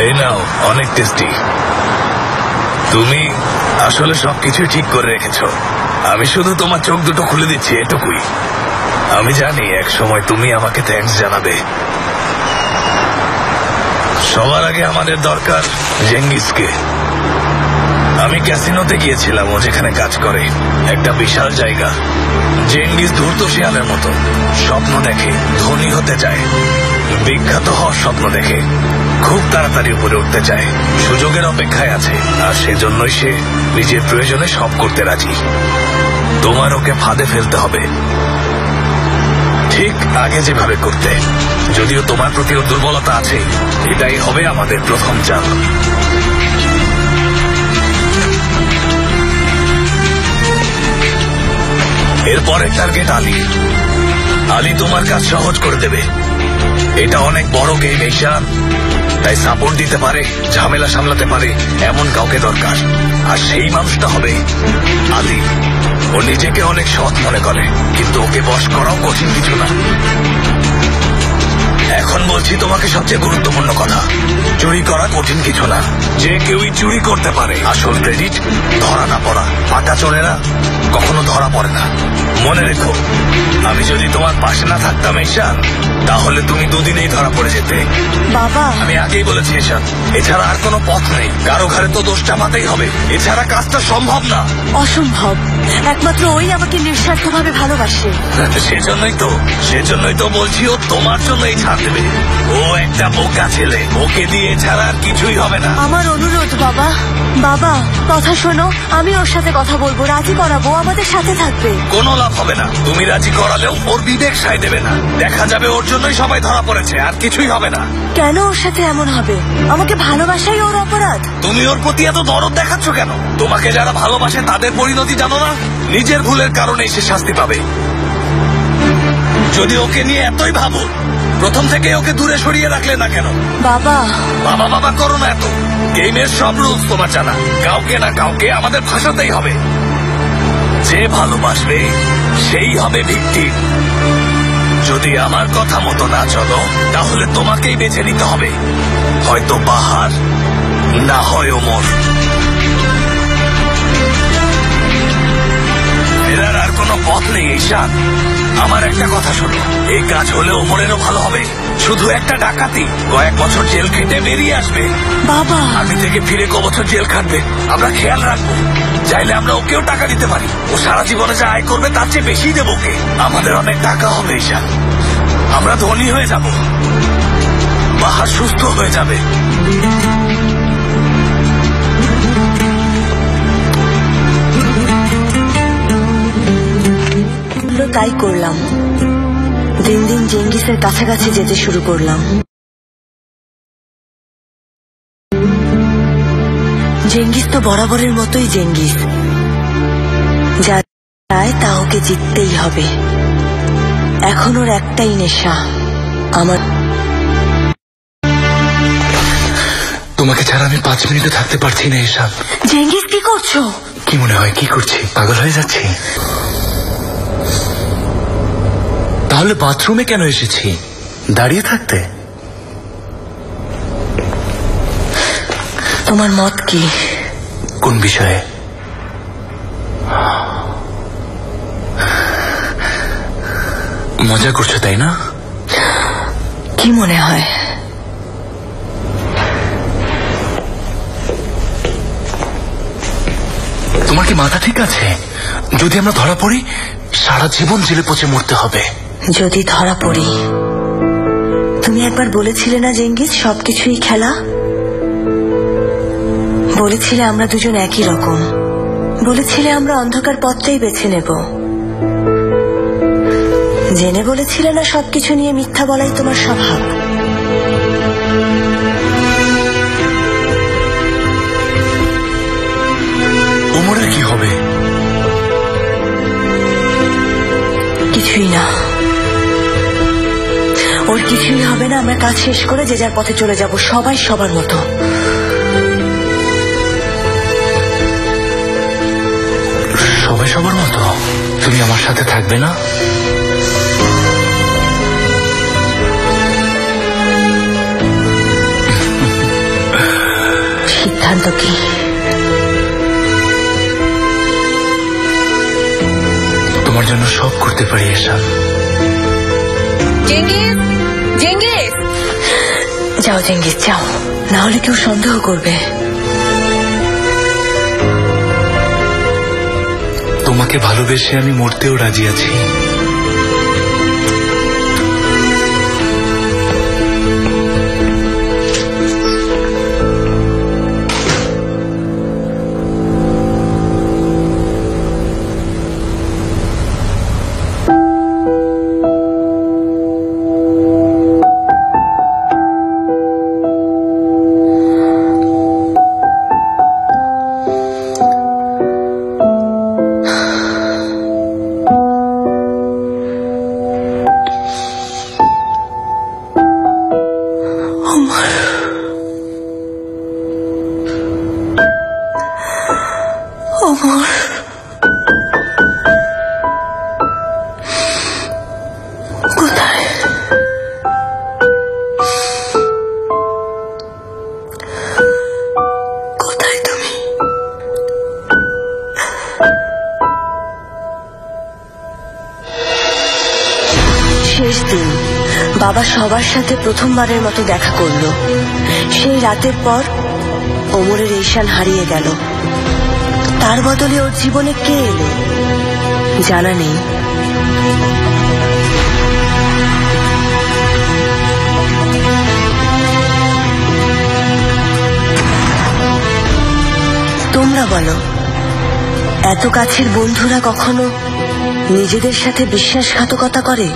এই নাও, অনেক টেস্টি। তুমি আসলে সবকিছু ঠিক করে রেখেছো, আমি শুধু তোমার চোখ দুটো খুলে দিচ্ছি, এটুকুই। আমি জানি এক সময় তুমি আমাকে থ্যাঙ্কস জানাবে। সবার আগে আমাদের দরকার জেঙ্গিসকে। আমি ক্যাসিনোতে গিয়েছিলাম, ও যেখানে কাজ করে, একটা বিশাল জায়গা। জেঙ্গিস ধূর্ত শিয়ালের মতো স্বপ্ন দেখে, ধনী হতে চায়, বিখ্যাত হওয়ার স্বপ্ন দেখে, খুব তাড়াতাড়ি উপরে উঠতে চায়, সুযোগের অপেক্ষায় আছে, আর সেজন্যই সে নিজের প্রয়োজনে সব করতে রাজি। তোমার ওকে ফাঁদে ফেলতে হবে, ঠিক আগে যেভাবে করতে। যদিও তোমার প্রতি ওর দুর্বলতা আছে, এটাই হবে আমাদের প্রথম চাপ। এরপরের টার্গেট আলী। আলী তোমার কাজ সহজ করে দেবে। এটা অনেক বড় গেম ঈশান, তাই সাপোর্ট দিতে পারে, ঝামেলা সামলাতে পারে এমন কাউকে দরকার, আর সেই মানুষটা হবে আলী। ও নিজেকে অনেক সৎ মনে করে, কিন্তু ওকে বশ করাও কঠিন কিছু না। এখন বলছি তোমাকে সবচেয়ে গুরুত্বপূর্ণ কথা, চুরি করা কঠিন কিছু না, যে কেউই চুরি করতে পারে। আসল ক্রেডিট ধরা না পড়া। পাকা চোরেরা কখনো ধরা পড়ে না। মনে রেখো, আমি যদি তোমার পাশে না থাকতাম ঈশান, তাহলে তুমি দুদিনেই ধরা পড়ে যেতে। বাবা, আমি আগেই বলেছি ঈশান, এছাড়া আর কোনো পথ নেই। কারো ঘরে তো দোষ চাপাতেই হবে, এছাড়া কাজটা সম্ভব না। অসম্ভব। একমাত্র ওই আমাকে নিঃস্বার্থভাবে ভালোবাসে। সেজন্যই তো বলছি, ও তোমার জন্যই ছাড় দেবে। ও একটা বোকা ছেলে, ওকে দিয়ে ছাড়া আর কিছুই হবে না। আমার অনুরোধ বাবা, বাবা কথা শোনো, আমি ওর সাথে কথা বলবো, রাজি করাবো, আমাদের সাথে থাকবে। কোনো লাভ হবে না, তুমি রাজি করালেও ওর বিবেক সায় দেবে না। দেখা যাবে ওর জন্যই সবাই ধরা পড়েছে, আর কিছুই হবে না। কেন ওর সাথে এমন হবে? আমাকে ভালোবাসাই ওর অপরাধ। তুমি ওর প্রতি এত দরদ দেখাচ্ছ কেন? তোমাকে যারা ভালোবাসে তাদের পরিণতি জানো না? নিজের ভুলের কারণে সে শাস্তি পাবে। যদি ওকে নিয়ে এতই ভাবো, প্রথম থেকে ওকে দূরে সরিয়ে রাখলে না কেন? বাবা বাবা বাবা করো না এত। গেমের সব রুলস তোমার জানা, কাউকে না কাউকে আমাদের ফাঁসাতেই হবে। যে ভালোবাসবে সেই হবে ভিকটিম। যদি আমার কথা মতো না চলো, তাহলে তোমাকেই বেছে নিতে হবে, হয়তো বাহার, না হয় ওমর। ফেরার আর কোনো পথ নেই ঈশান। আমার একটা কথা শোনো, এই কাজ হলে ওমরেরও ভালো হবে। শুধু একটা ডাকাতি, কয়েক বছর জেল খেটে বেরিয়ে আসবে। বাবা, আর্মি থেকে ফিরে ক বছর জেল খাটবে, আমরা খেয়াল রাখবো। চাইলে আমরা ওকেও টাকা দিতে পারি। ও সারা জীবনে যা আয় করবে তার চেয়ে বেশি দেবো ওকে। আমাদের অনেক টাকা হবে ঈশান, আমরা ধনী হয়ে যাব, বাহার সুস্থ হয়ে যাবে। তাই করলাম। দিন দিন জেঙ্গিসের কাছাকাছি যেতে শুরু করলাম। জেঙ্গিস তো বরাবরের মতোই জেঙ্গিস, যা চায় তা ওকে জিততেই হবে। এখন ওর একটাই নেশা, আমার। তোমাকে ছাড়া আমি 5 মিনিটও থাকতে পারছি না ঈশান। জেঙ্গিস কি করছো? কি মনে হয় কি করছি? পাগল হয়ে যাচ্ছি? তাহলে বাথরুমে কেন এসেছি? দাঁড়িয়ে থাকতে? তোমার মত কি? কোন বিষয়ে? মজা করছো তাই না? কি মনে হয়? তোমার কি মাথা ঠিক আছে? যদি আমরা ধরা পড়ি, সারা জীবন জেলে পচে মরতে হবে। যদি ধরা পড়ি? তুমি একবার বলেছিলে না জেঙ্গিস, সবকিছুই খেলা। বলেছিলে আমরা দুজন একই রকম। বলেছিলে আমরা অন্ধকার পথটাই বেছে নেব। জেনে বলেছিলে না সবকিছু নিয়ে মিথ্যা বলাই তোমার স্বভাব। ওমরের কি হবে? কিছুই না, ওর কিছুই হবে না। আমরা কাজ শেষ করে যে যার পথে চলে যাব, সবাই সবার মতো। সবাই সবার মতো? তুমি আমার সাথে থাকবে না? সিদ্ধান্ত কি? তোমার জন্য সব করতে পারি ঈশান। জেঙ্গিস, জেঙ্গিস, যাও জেঙ্গিস যাও, না হলে কেউ সন্দেহ করবে। তোমাকে ভালোবেসে আমি মরতেও রাজি আছি। শেষ দিন বাবা সবার সাথে প্রথমবারের মতো দেখা করলো। সেই রাতের পর ওমরের ঈশান হারিয়ে গেল। তার বদলে ওর জীবনে কে এলো জানা নেই। তোমরা বলো, এত কাছের বন্ধুরা কখনো নিজেদের সাথে বিশ্বাসঘাতকতা করে?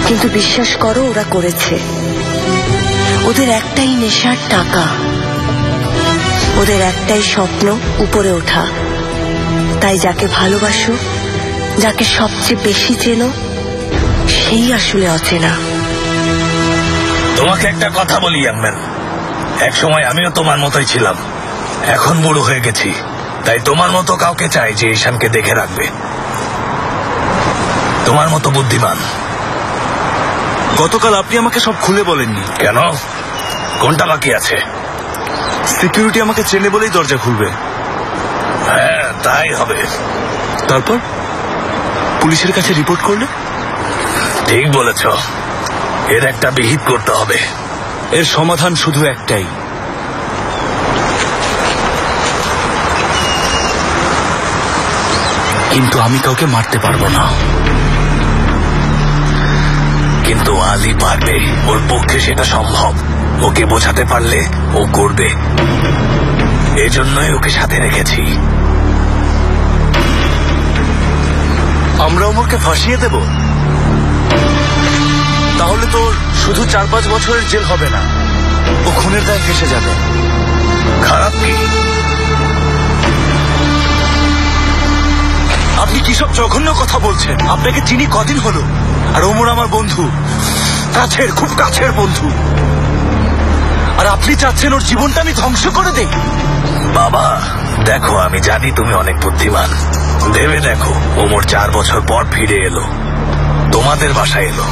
কিন্তু বিশ্বাস করো, ওরা করেছে। ওদের একটাই নেশার টাকা, ওদের একটাই স্বপ্ন উপরে ওঠা। তাই যাকে ভালোবাসো, যাকে সবচেয়ে বেশি চেনো, সেই আসলে অচেনা। তোমাকে একটা কথা বলি ইয়াংম্যান, এক সময় আমিও তোমার মতোই ছিলাম। এখন বুড়ো হয়ে গেছি, তাই তোমার মতো কাউকে চাই যে ঈশানকে দেখে রাখবে, তোমার মতো বুদ্ধিমান। গতকাল আপনি আমাকে সব খুলে বলেননি কেন? কোনটা বাকি আছে? সিকিউরিটি আমাকে চেনে বলেই দরজা খুলবে। হ্যাঁ, তাই হবে। তারপর পুলিশের কাছে রিপোর্ট করলে? ঠিক বলেছ, এর একটা বিহিত করতে হবে। এর সমাধান শুধু একটাই, কিন্তু আমি কাউকে মারতে পারবো না। কিন্তু আলী পারবে, ওর পক্ষে সেটা সম্ভব। ওকে বোঝাতে পারলে ও করবে, এজন্যই ওকে সাথে রেখেছি। আমরা ওমরকে ফাঁসিয়ে দেব? তাহলে তো শুধু 4-5 বছরের জেল হবে না, ও খুনের দায় ফেঁসে যাবে। খারাপ কি? আপনি কি সব জঘন্য কথা বলছেন? আপনাকে চিনি কদিন হলো, আর ওমর আমার বন্ধু, কাছের, খুব কাছের বন্ধু। আর আপনি চাচ্ছেন ওর জীবনটা আমি ধ্বংস করে দেই? বাবা দেখো, আমি জানি তুমি অনেক বুদ্ধিমান। ভেবে দেখো, ওমর 4 বছর পর ফিরে এলো, তোমাদের বাসায় এলো,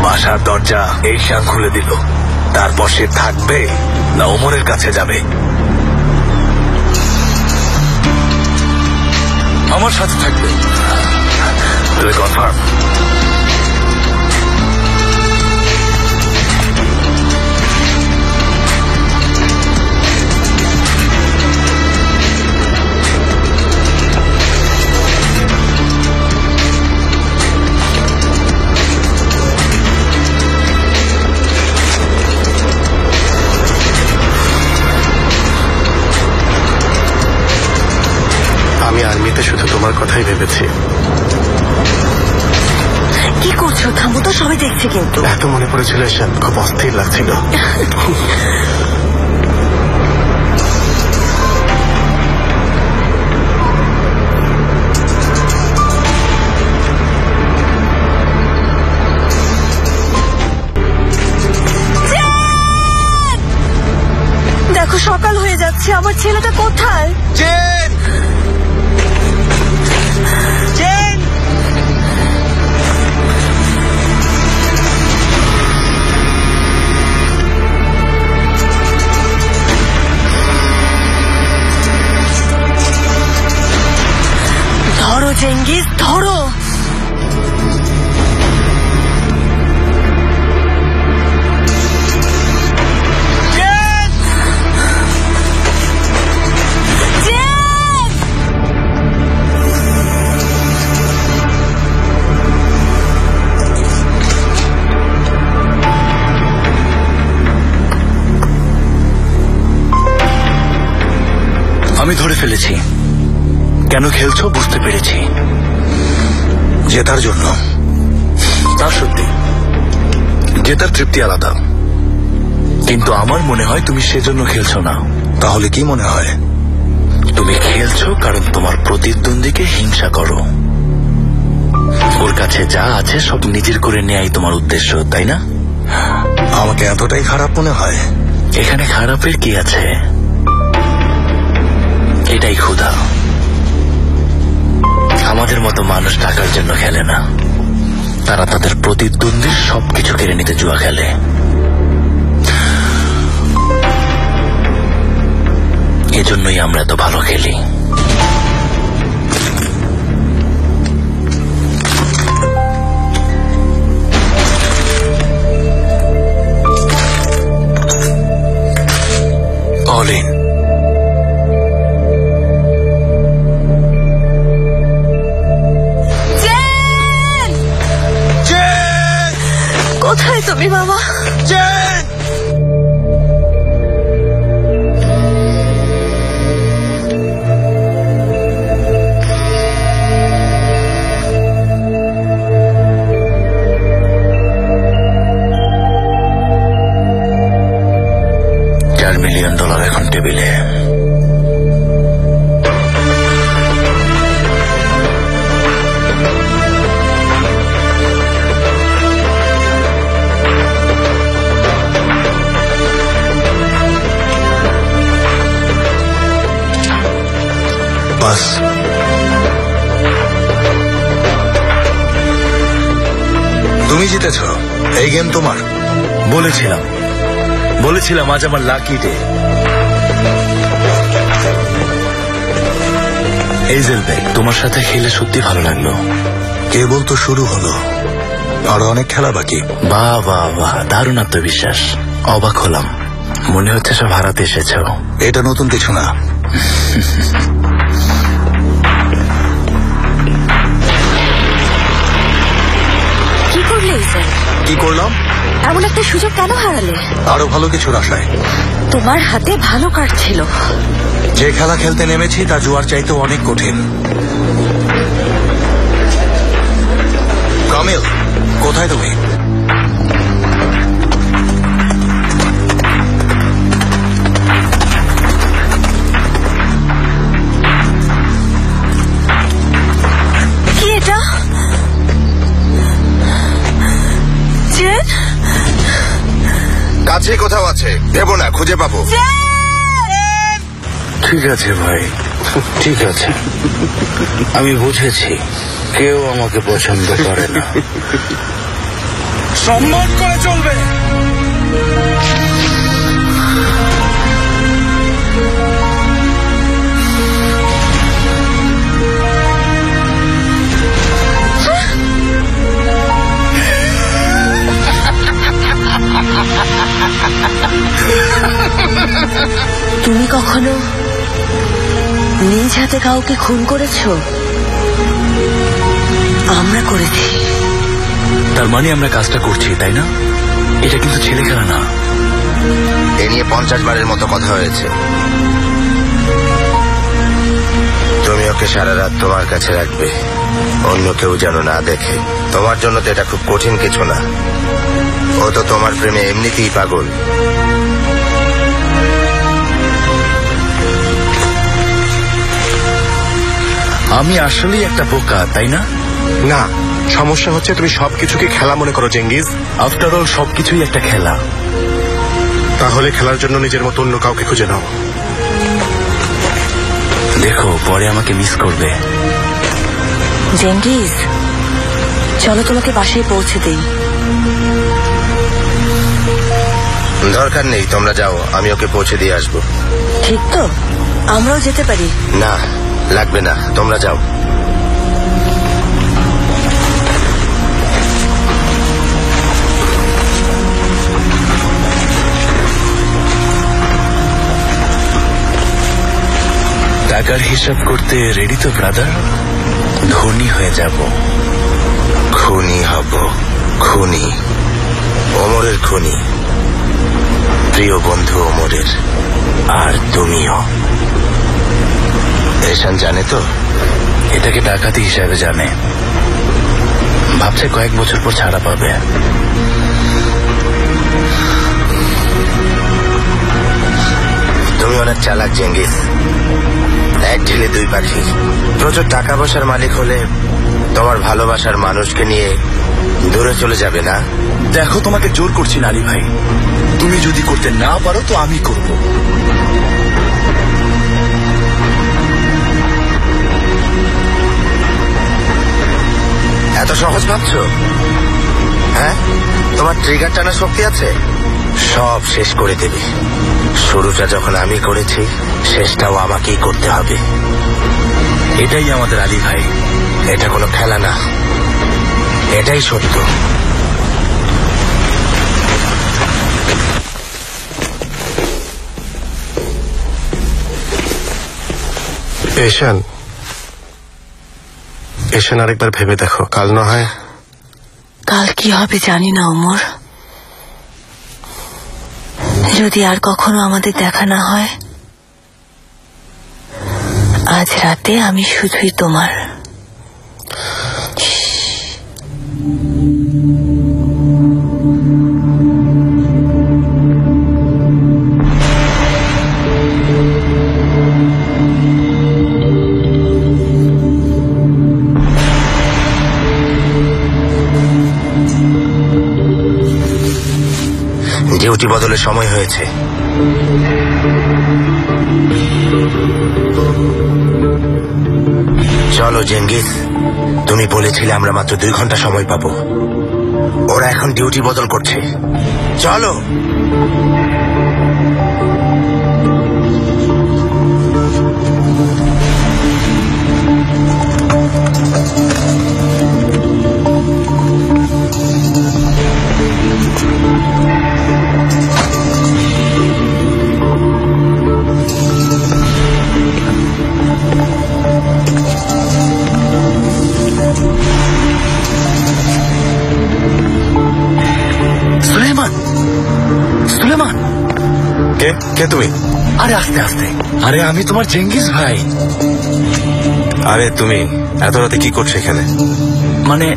বাসার দরজা ঈশান খুলে দিল। তারপর সে থাকবে না ওমরের কাছে যাবে? আমার সাথে থাকবে। তুমি কনফার্ম? আমি আর্মিতে শুধু তোমার কথাই ভেবেছি। কি করছো? থামো তো, সবাই দেখছে। কিন্তু এত মনে পড়েছিল ঈশান, খুব অস্থির লাগছিল। দেখো, সকাল হয়ে যাচ্ছে, আমার ছেলেটা কোথায়? ধরো চেঙ্গিস, ধরো। আমি ধরে ফেলেছি। কেন খেলছো বুঝতে পেরেছি। জেতার জন্য। তা সত্যি, জেতার তৃপ্তি আলাদা। কিন্তু আমার মনে হয় তুমি সেজন্য খেলছো না। তাহলে কি মনে হয়? তুমি খেলছো কারণ তোমার প্রতিদ্বন্দ্বীকে হিংসা করো। ওর কাছে যা আছে সব নিজের করে নেয়াই তোমার উদ্দেশ্য, তাই না? আমাকে এতটাই খারাপ মনে হয়? এখানে খারাপের কি আছে? এটাই ক্ষুধা। আমাদের মতো মানুষ টাকার জন্য খেলে না, তারা তাদের প্রতিদ্বন্দ্বীর সবকিছু কেড়ে নিতে জুয়া খেলে। এজন্যই আমরা এত ভালো খেলি। তুমি বাবা? $4 মিলিয়ন এখন টেবিলে। বাস তুমি জিতেছ, এই গেম তোমার। বলেছিলাম আজ আমার লাকি ডে। এইজেল বেগ, তোমার সাথে খেলে সত্যি ভালো লাগলো। কেবল তো শুরু হলো, আরো অনেক খেলা বাকি। বাহ বাহ বাহ, দারুণ আত্মবিশ্বাস। অবাক হলাম, মনে হচ্ছে সব হারাতে এসেছ। এটা নতুন কিছু না। কি করলে এইজেল? কি করলাম? এমন একটা সুযোগ কেন হারালে? আরো ভালো কিছুর আশায়। তোমার হাতে ভালো কার্ড ছিল। যে খেলা খেলতে নেমেছি তা জুয়ার চাইতেও অনেক কঠিন। কামিল, কোথায় তুমি? কি এটা? জেন? কাছে কোথাও আছে, দেব না, খুঁজে পাবো। ঠিক আছে ভাই, ঠিক আছে, আমি বুঝেছি কেউ আমাকে পছন্দ করে না। সম্মান করে চলবে। তুমি কখনো নিজ হাতে কাউকে খুন করেছো? আমরা করেছি। তার মানে আমরা কাজটা করছি, তাই না? এটা কিন্তু ছেলে খেলা না। এ নিয়ে 50 বারের মতো কথা হয়েছে। তুমি ওকে সারা রাত তোমার কাছে রাখবে, অন্য কেউ যেন না দেখে। তোমার জন্য তো এটা খুব কঠিন কিছু না। ও তো তোমার প্রেমে এমনিতেই পাগল। আমি আসলেই একটা বোকা, তাই না? না, সমস্যা হচ্ছে তুমি সবকিছুকে খেলা মনে করো চেঙ্গিজ। আফটার অল সবকিছুই একটা খেলা। তাহলে খেলার জন্য নিজের মতো অন্য কাউকে খুঁজে নাও। দেখো, পরে আমাকে মিস করবে। জেঙ্গিজ, চলো তোমাকে বাসায় পৌঁছে দেই। দরকার নেই, তোমরা যাও, আমি ওকে পৌঁছে দিয়ে আসবো। ঠিক তো? আমরাও যেতে পারি? না, লাগবে না, তোমরা যাও। টাকার হিসাব করতে রেডি তো ব্রাদার? ধনী হয়ে যাব। খুনি হব, খুনি, ওমরের খুনি, প্রিয় বন্ধু ওমরের। আর তুমিও। এশান জানে তো? এটাকে ডাকাতি হিসাবে জানে। ভাবছে কয়েক বছর পর ছাড়া পাবে। তুমি অনেক চালাক চেঙ্গিস। এক ঢিলে দুই পাখি। প্রচুর টাকা পয়সার মালিক হলে তোমার ভালোবাসার মানুষকে নিয়ে দূরে চলে যাবে না? দেখো, তোমাকে জোর করছি না আলী ভাই। তুমি যদি করতে না পারো তো আমি করব। এত সহজ ভাবছো? হ্যাঁ, তোমার ট্রিগার টানার শক্তি আছে? সব শেষ করে দেবে। শুরুটা যখন আমি করেছি, শেষটাও আমাকেই করতে হবে। এটাই আমাদের আলী ভাই। এটা কোনো খেলা না, এটাই সত্য। এশান, এশান আরেকবার ভেবে দেখো, কাল না হয়। কাল কি হবে জানি না ওমর। যদি আর কখনো আমাদের দেখা না হয়, আজ রাতে আমি শুধুই তোমার। ডিউটি বদলের সময় হয়েছে। চলো জেঙ্গিস, তুমি বলেছিলে আমরা মাত্র 2 ঘন্টা সময় পাবো। ওরা এখন ডিউটি বদল করছে, চলো। সুলেমান, কে তুমি? আরে আস্তে আস্তে। আরে আমি তোমার চেঙ্গিস ভাই। আরে তুমি এত রাতে কি করছো এখানে? মানে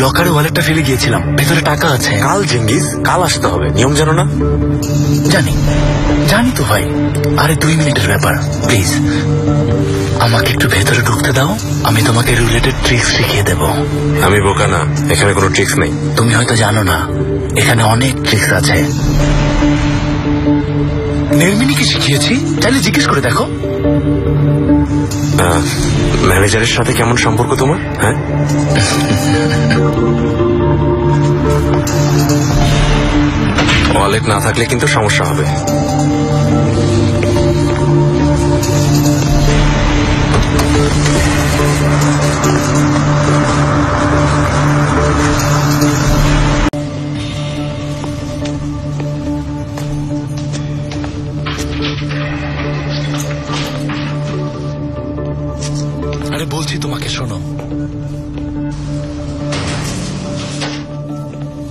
লকারে ওয়ালেটটা ফেলে গিয়েছিলাম, ভেতরে টাকা আছে। কাল চেঙ্গিস, কাল আসতে হবে, নিয়ম জানো না? জানি তো ভাই। আরে 2 মিনিটের ব্যাপার, প্লিজ আমাকে একটু ভেতরে ঢুকতে দাও, আমি তোমাকে রিলেটেড ট্রিক্স শিখিয়ে দেব। আমি বোকা না, এখানে কোনো ট্রিক্স নেই। তুমি হয়তো জানো না, এখানে অনেক ট্রিক্স আছে। নির্মিনীকে শিখিয়েছি, চাইলে জিজ্ঞেস করে দেখো। ম্যানেজারের সাথে কেমন সম্পর্ক তোমার? হ্যাঁ, ওয়ালেট না থাকলে কিন্তু সমস্যা হবে। আরে বলছি তোমাকে, শোনো।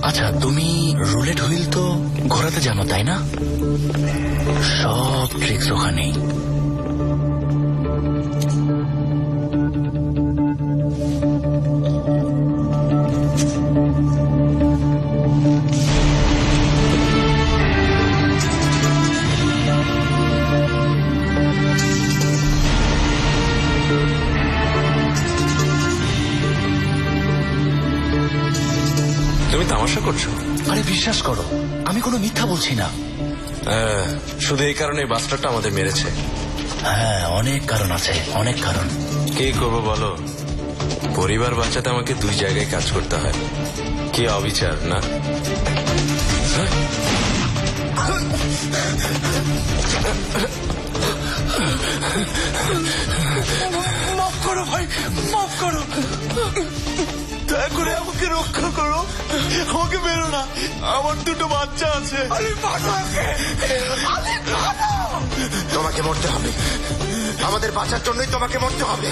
আচ্ছা, তুমি রুলেট হুইল তো ঘোরাতে জানো তাই না? সব ট্রিক্স ওখানেই। তুমি তামাশা করছো? আরে বিশ্বাস করো, আমি কোনো মিথ্যা বলছি না। শুধু এই কারণে বাস্টারটা আমাদের মেরেছে? হ্যাঁ, অনেক কারণ আছে, অনেক কারণ। কি করবো বলো, পরিবার বাঁচাতে আমাকে 2 জায়গায় কাজ করতে হয়। কি অবিচার না? মাফ করো ভাই, মাফ করো, দয়া করে আমাকে রক্ষা করো, আমাকে বেরো না, আমার 2টো বাচ্চা আছে। তোমাকে মরতে হবে, আমাদের বাঁচার জন্যই তোমাকে মরতে হবে।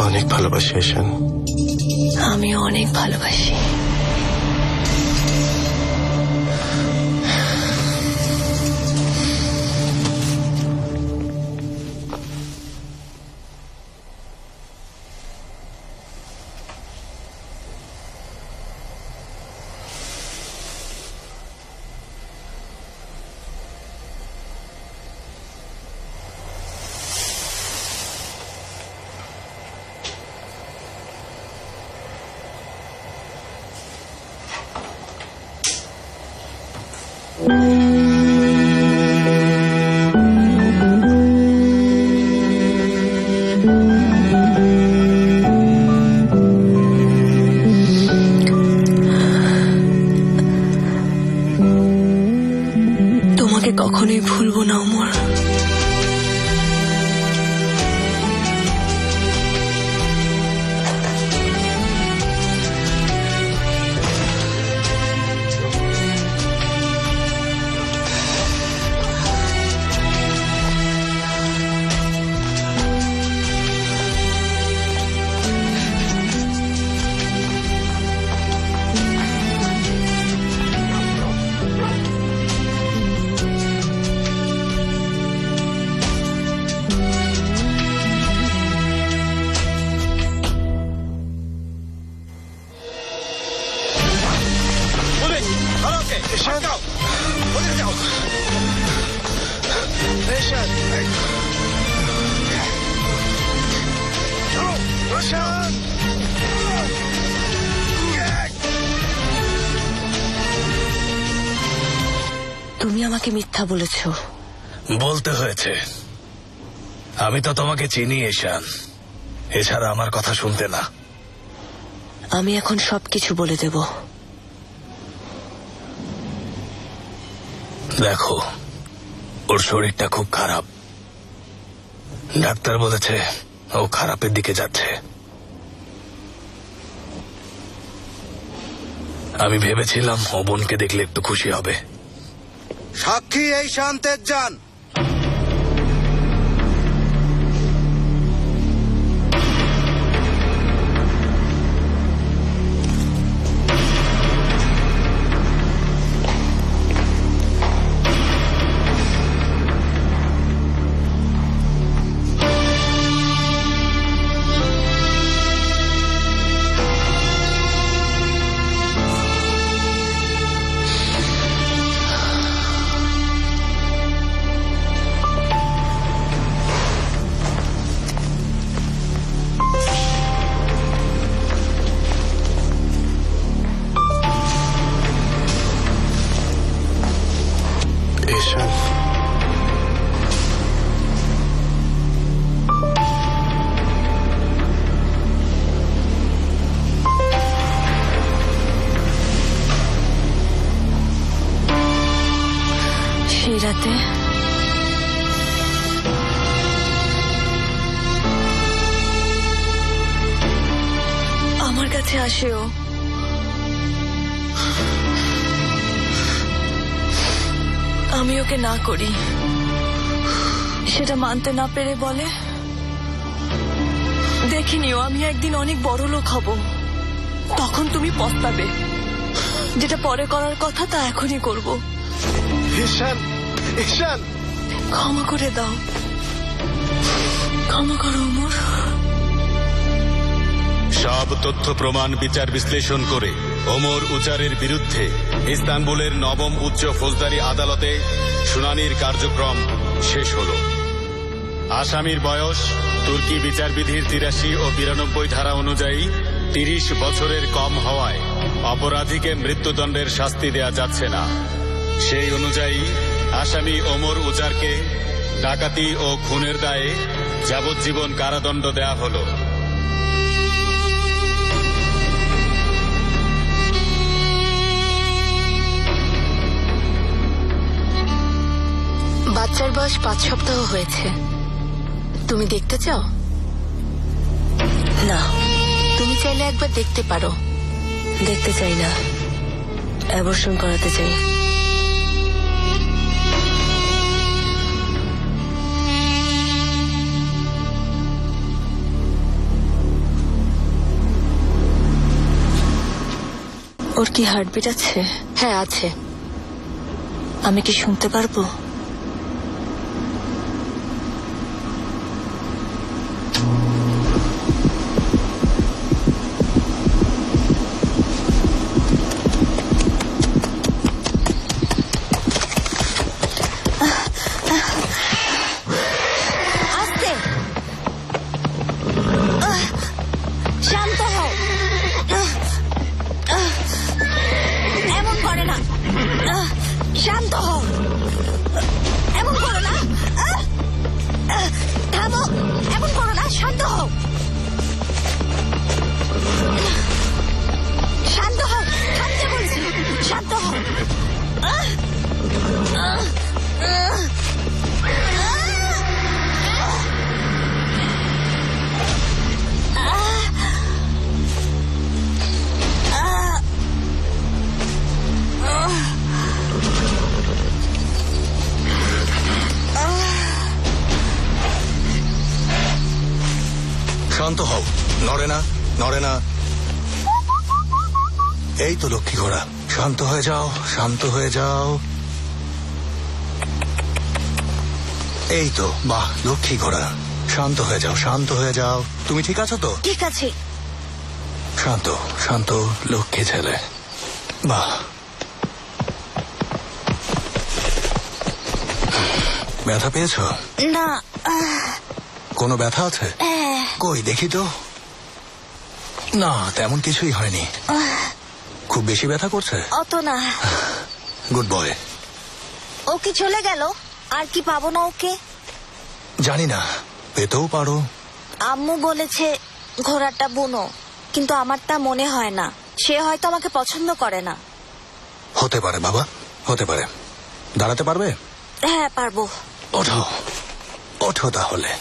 অনেক ভালোবাসি ঈশান। আমি অনেক ভালোবাসি। তোমাকে কখনোই ভুলবো না ওমর। তুমি আমাকে মিথ্যা বলেছ। বলতে হয়েছে, আমি তো তোমাকে চিনি ঈশান, এছাড়া আমার কথা শুনতে না। আমি এখন সবকিছু বলে দেব। দেখো, ওর শরীরটা খুব খারাপ, ডাক্তার বলেছে ও খারাপের দিকে যাচ্ছে। আমি ভেবেছিলাম ও বোনকে দেখলে একটু খুশি হবে। সাক্ষী এই শান্তের যান। সেই রাতে আমার কাছে আসে ও। আমি ওকে না করি, সেটা মানতে না পেরে বলে, দেখিনিও আমি একদিন অনেক বড় লোক হব, তখন তুমি পস্তাবে। যেটা পরে করার কথা তা এখনই করব। ঈশান, ঈশান, ক্ষমা করে দাও, ক্ষমা করো ওমর। সব তথ্য প্রমাণ বিচার বিশ্লেষণ করে ওমর উজারের বিরুদ্ধে ইস্তানবুলের নবম উচ্চ ফৌজদারি আদালতে শুনানির কার্যক্রম শেষ হল। আসামির বয়স তুর্কি বিচারবিধির ৮৩ ও ৯২ ধারা অনুযায়ী ৩০ বছরের কম হওয়ায় অপরাধীকে মৃত্যুদণ্ডের শাস্তি দেয়া যাচ্ছে না। সেই অনুযায়ী আসামি ওমর উজারকে ডাকাতি ও খুনের দায়ে যাবজ্জীবন কারাদণ্ড দেয়া হল। বাচ্চার বয়স ৫ সপ্তাহ হয়েছে। তুমি দেখতে চাও? না। তুমি চাইলে একবার দেখতে পারো। দেখতে চাই না, অ্যাবর্শন করাতে চাই। ওর কি হার্টবিট আছে? হ্যাঁ আছে। আমি কি শুনতে পারবো? শান্ত হও। এমন করে না, শান্ত হও। এমন করো না, থামো। এমন করো না, শান্ত হও। শান্ত হও, থামতে বলছি। শান্ত হও। শান্ত হও, নড়ে না, নড়ে না। এই তো লক্ষ্মী ঘোড়া, শান্ত হয়ে যাও, শান্ত হয়ে যাও। এই তো, বাহ, লক্ষ্মী ঘোড়া, শান্ত হয়ে যাও, শান্ত হয়ে যাও। তুমি ঠিক আছো তো? ঠিক আছে। শান্ত, শান্ত, লক্ষ্মী ছেলে, বাহ। ব্যথা পেয়েছো? না। কোনো ব্যথা আছে? কই দেখি তো। না, তেমন কিছুই হয়নি। খুব বেশি ব্যথা করছে? অত না। Good boy. ও কি চলে গেল? আর কি পাবো না ওকে? জানি না, পেতেও পারো। আম্মু বলেছে ঘোড়াটা বুনো, কিন্তু আমার তা মনে হয় না। সে হয়তো আমাকে পছন্দ করে না। হতে পারে বাবা, হতে পারে। দাঁড়াতে পারবে? হ্যাঁ পারবো। ওঠো, ওঠো তাহলে।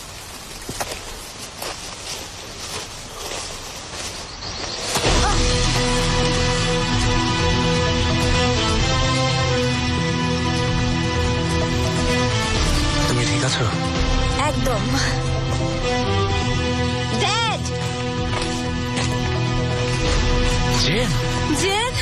তুমি ঠিক আছো? একদম। ড্যাড! Jen, Jen!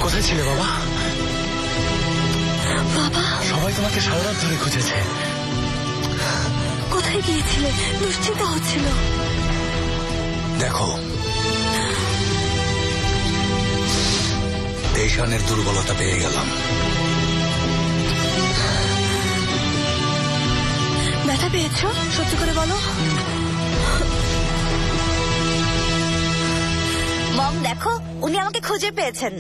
কোথায় ছিলে বাবা? বাবা, সবাই তোমাকে সারা রাত ধরে খুঁজেছে। কোথায় গিয়েছিলে? দুশ্চিন্তা হচ্ছিল। দেখো, দেশানের দুর্বলতা পেয়ে গেলাম। ব্যথা পেয়েছ? সত্যি করে বলো। মম দেখো, উনি আমাকে খুঁজে পেয়েছেন।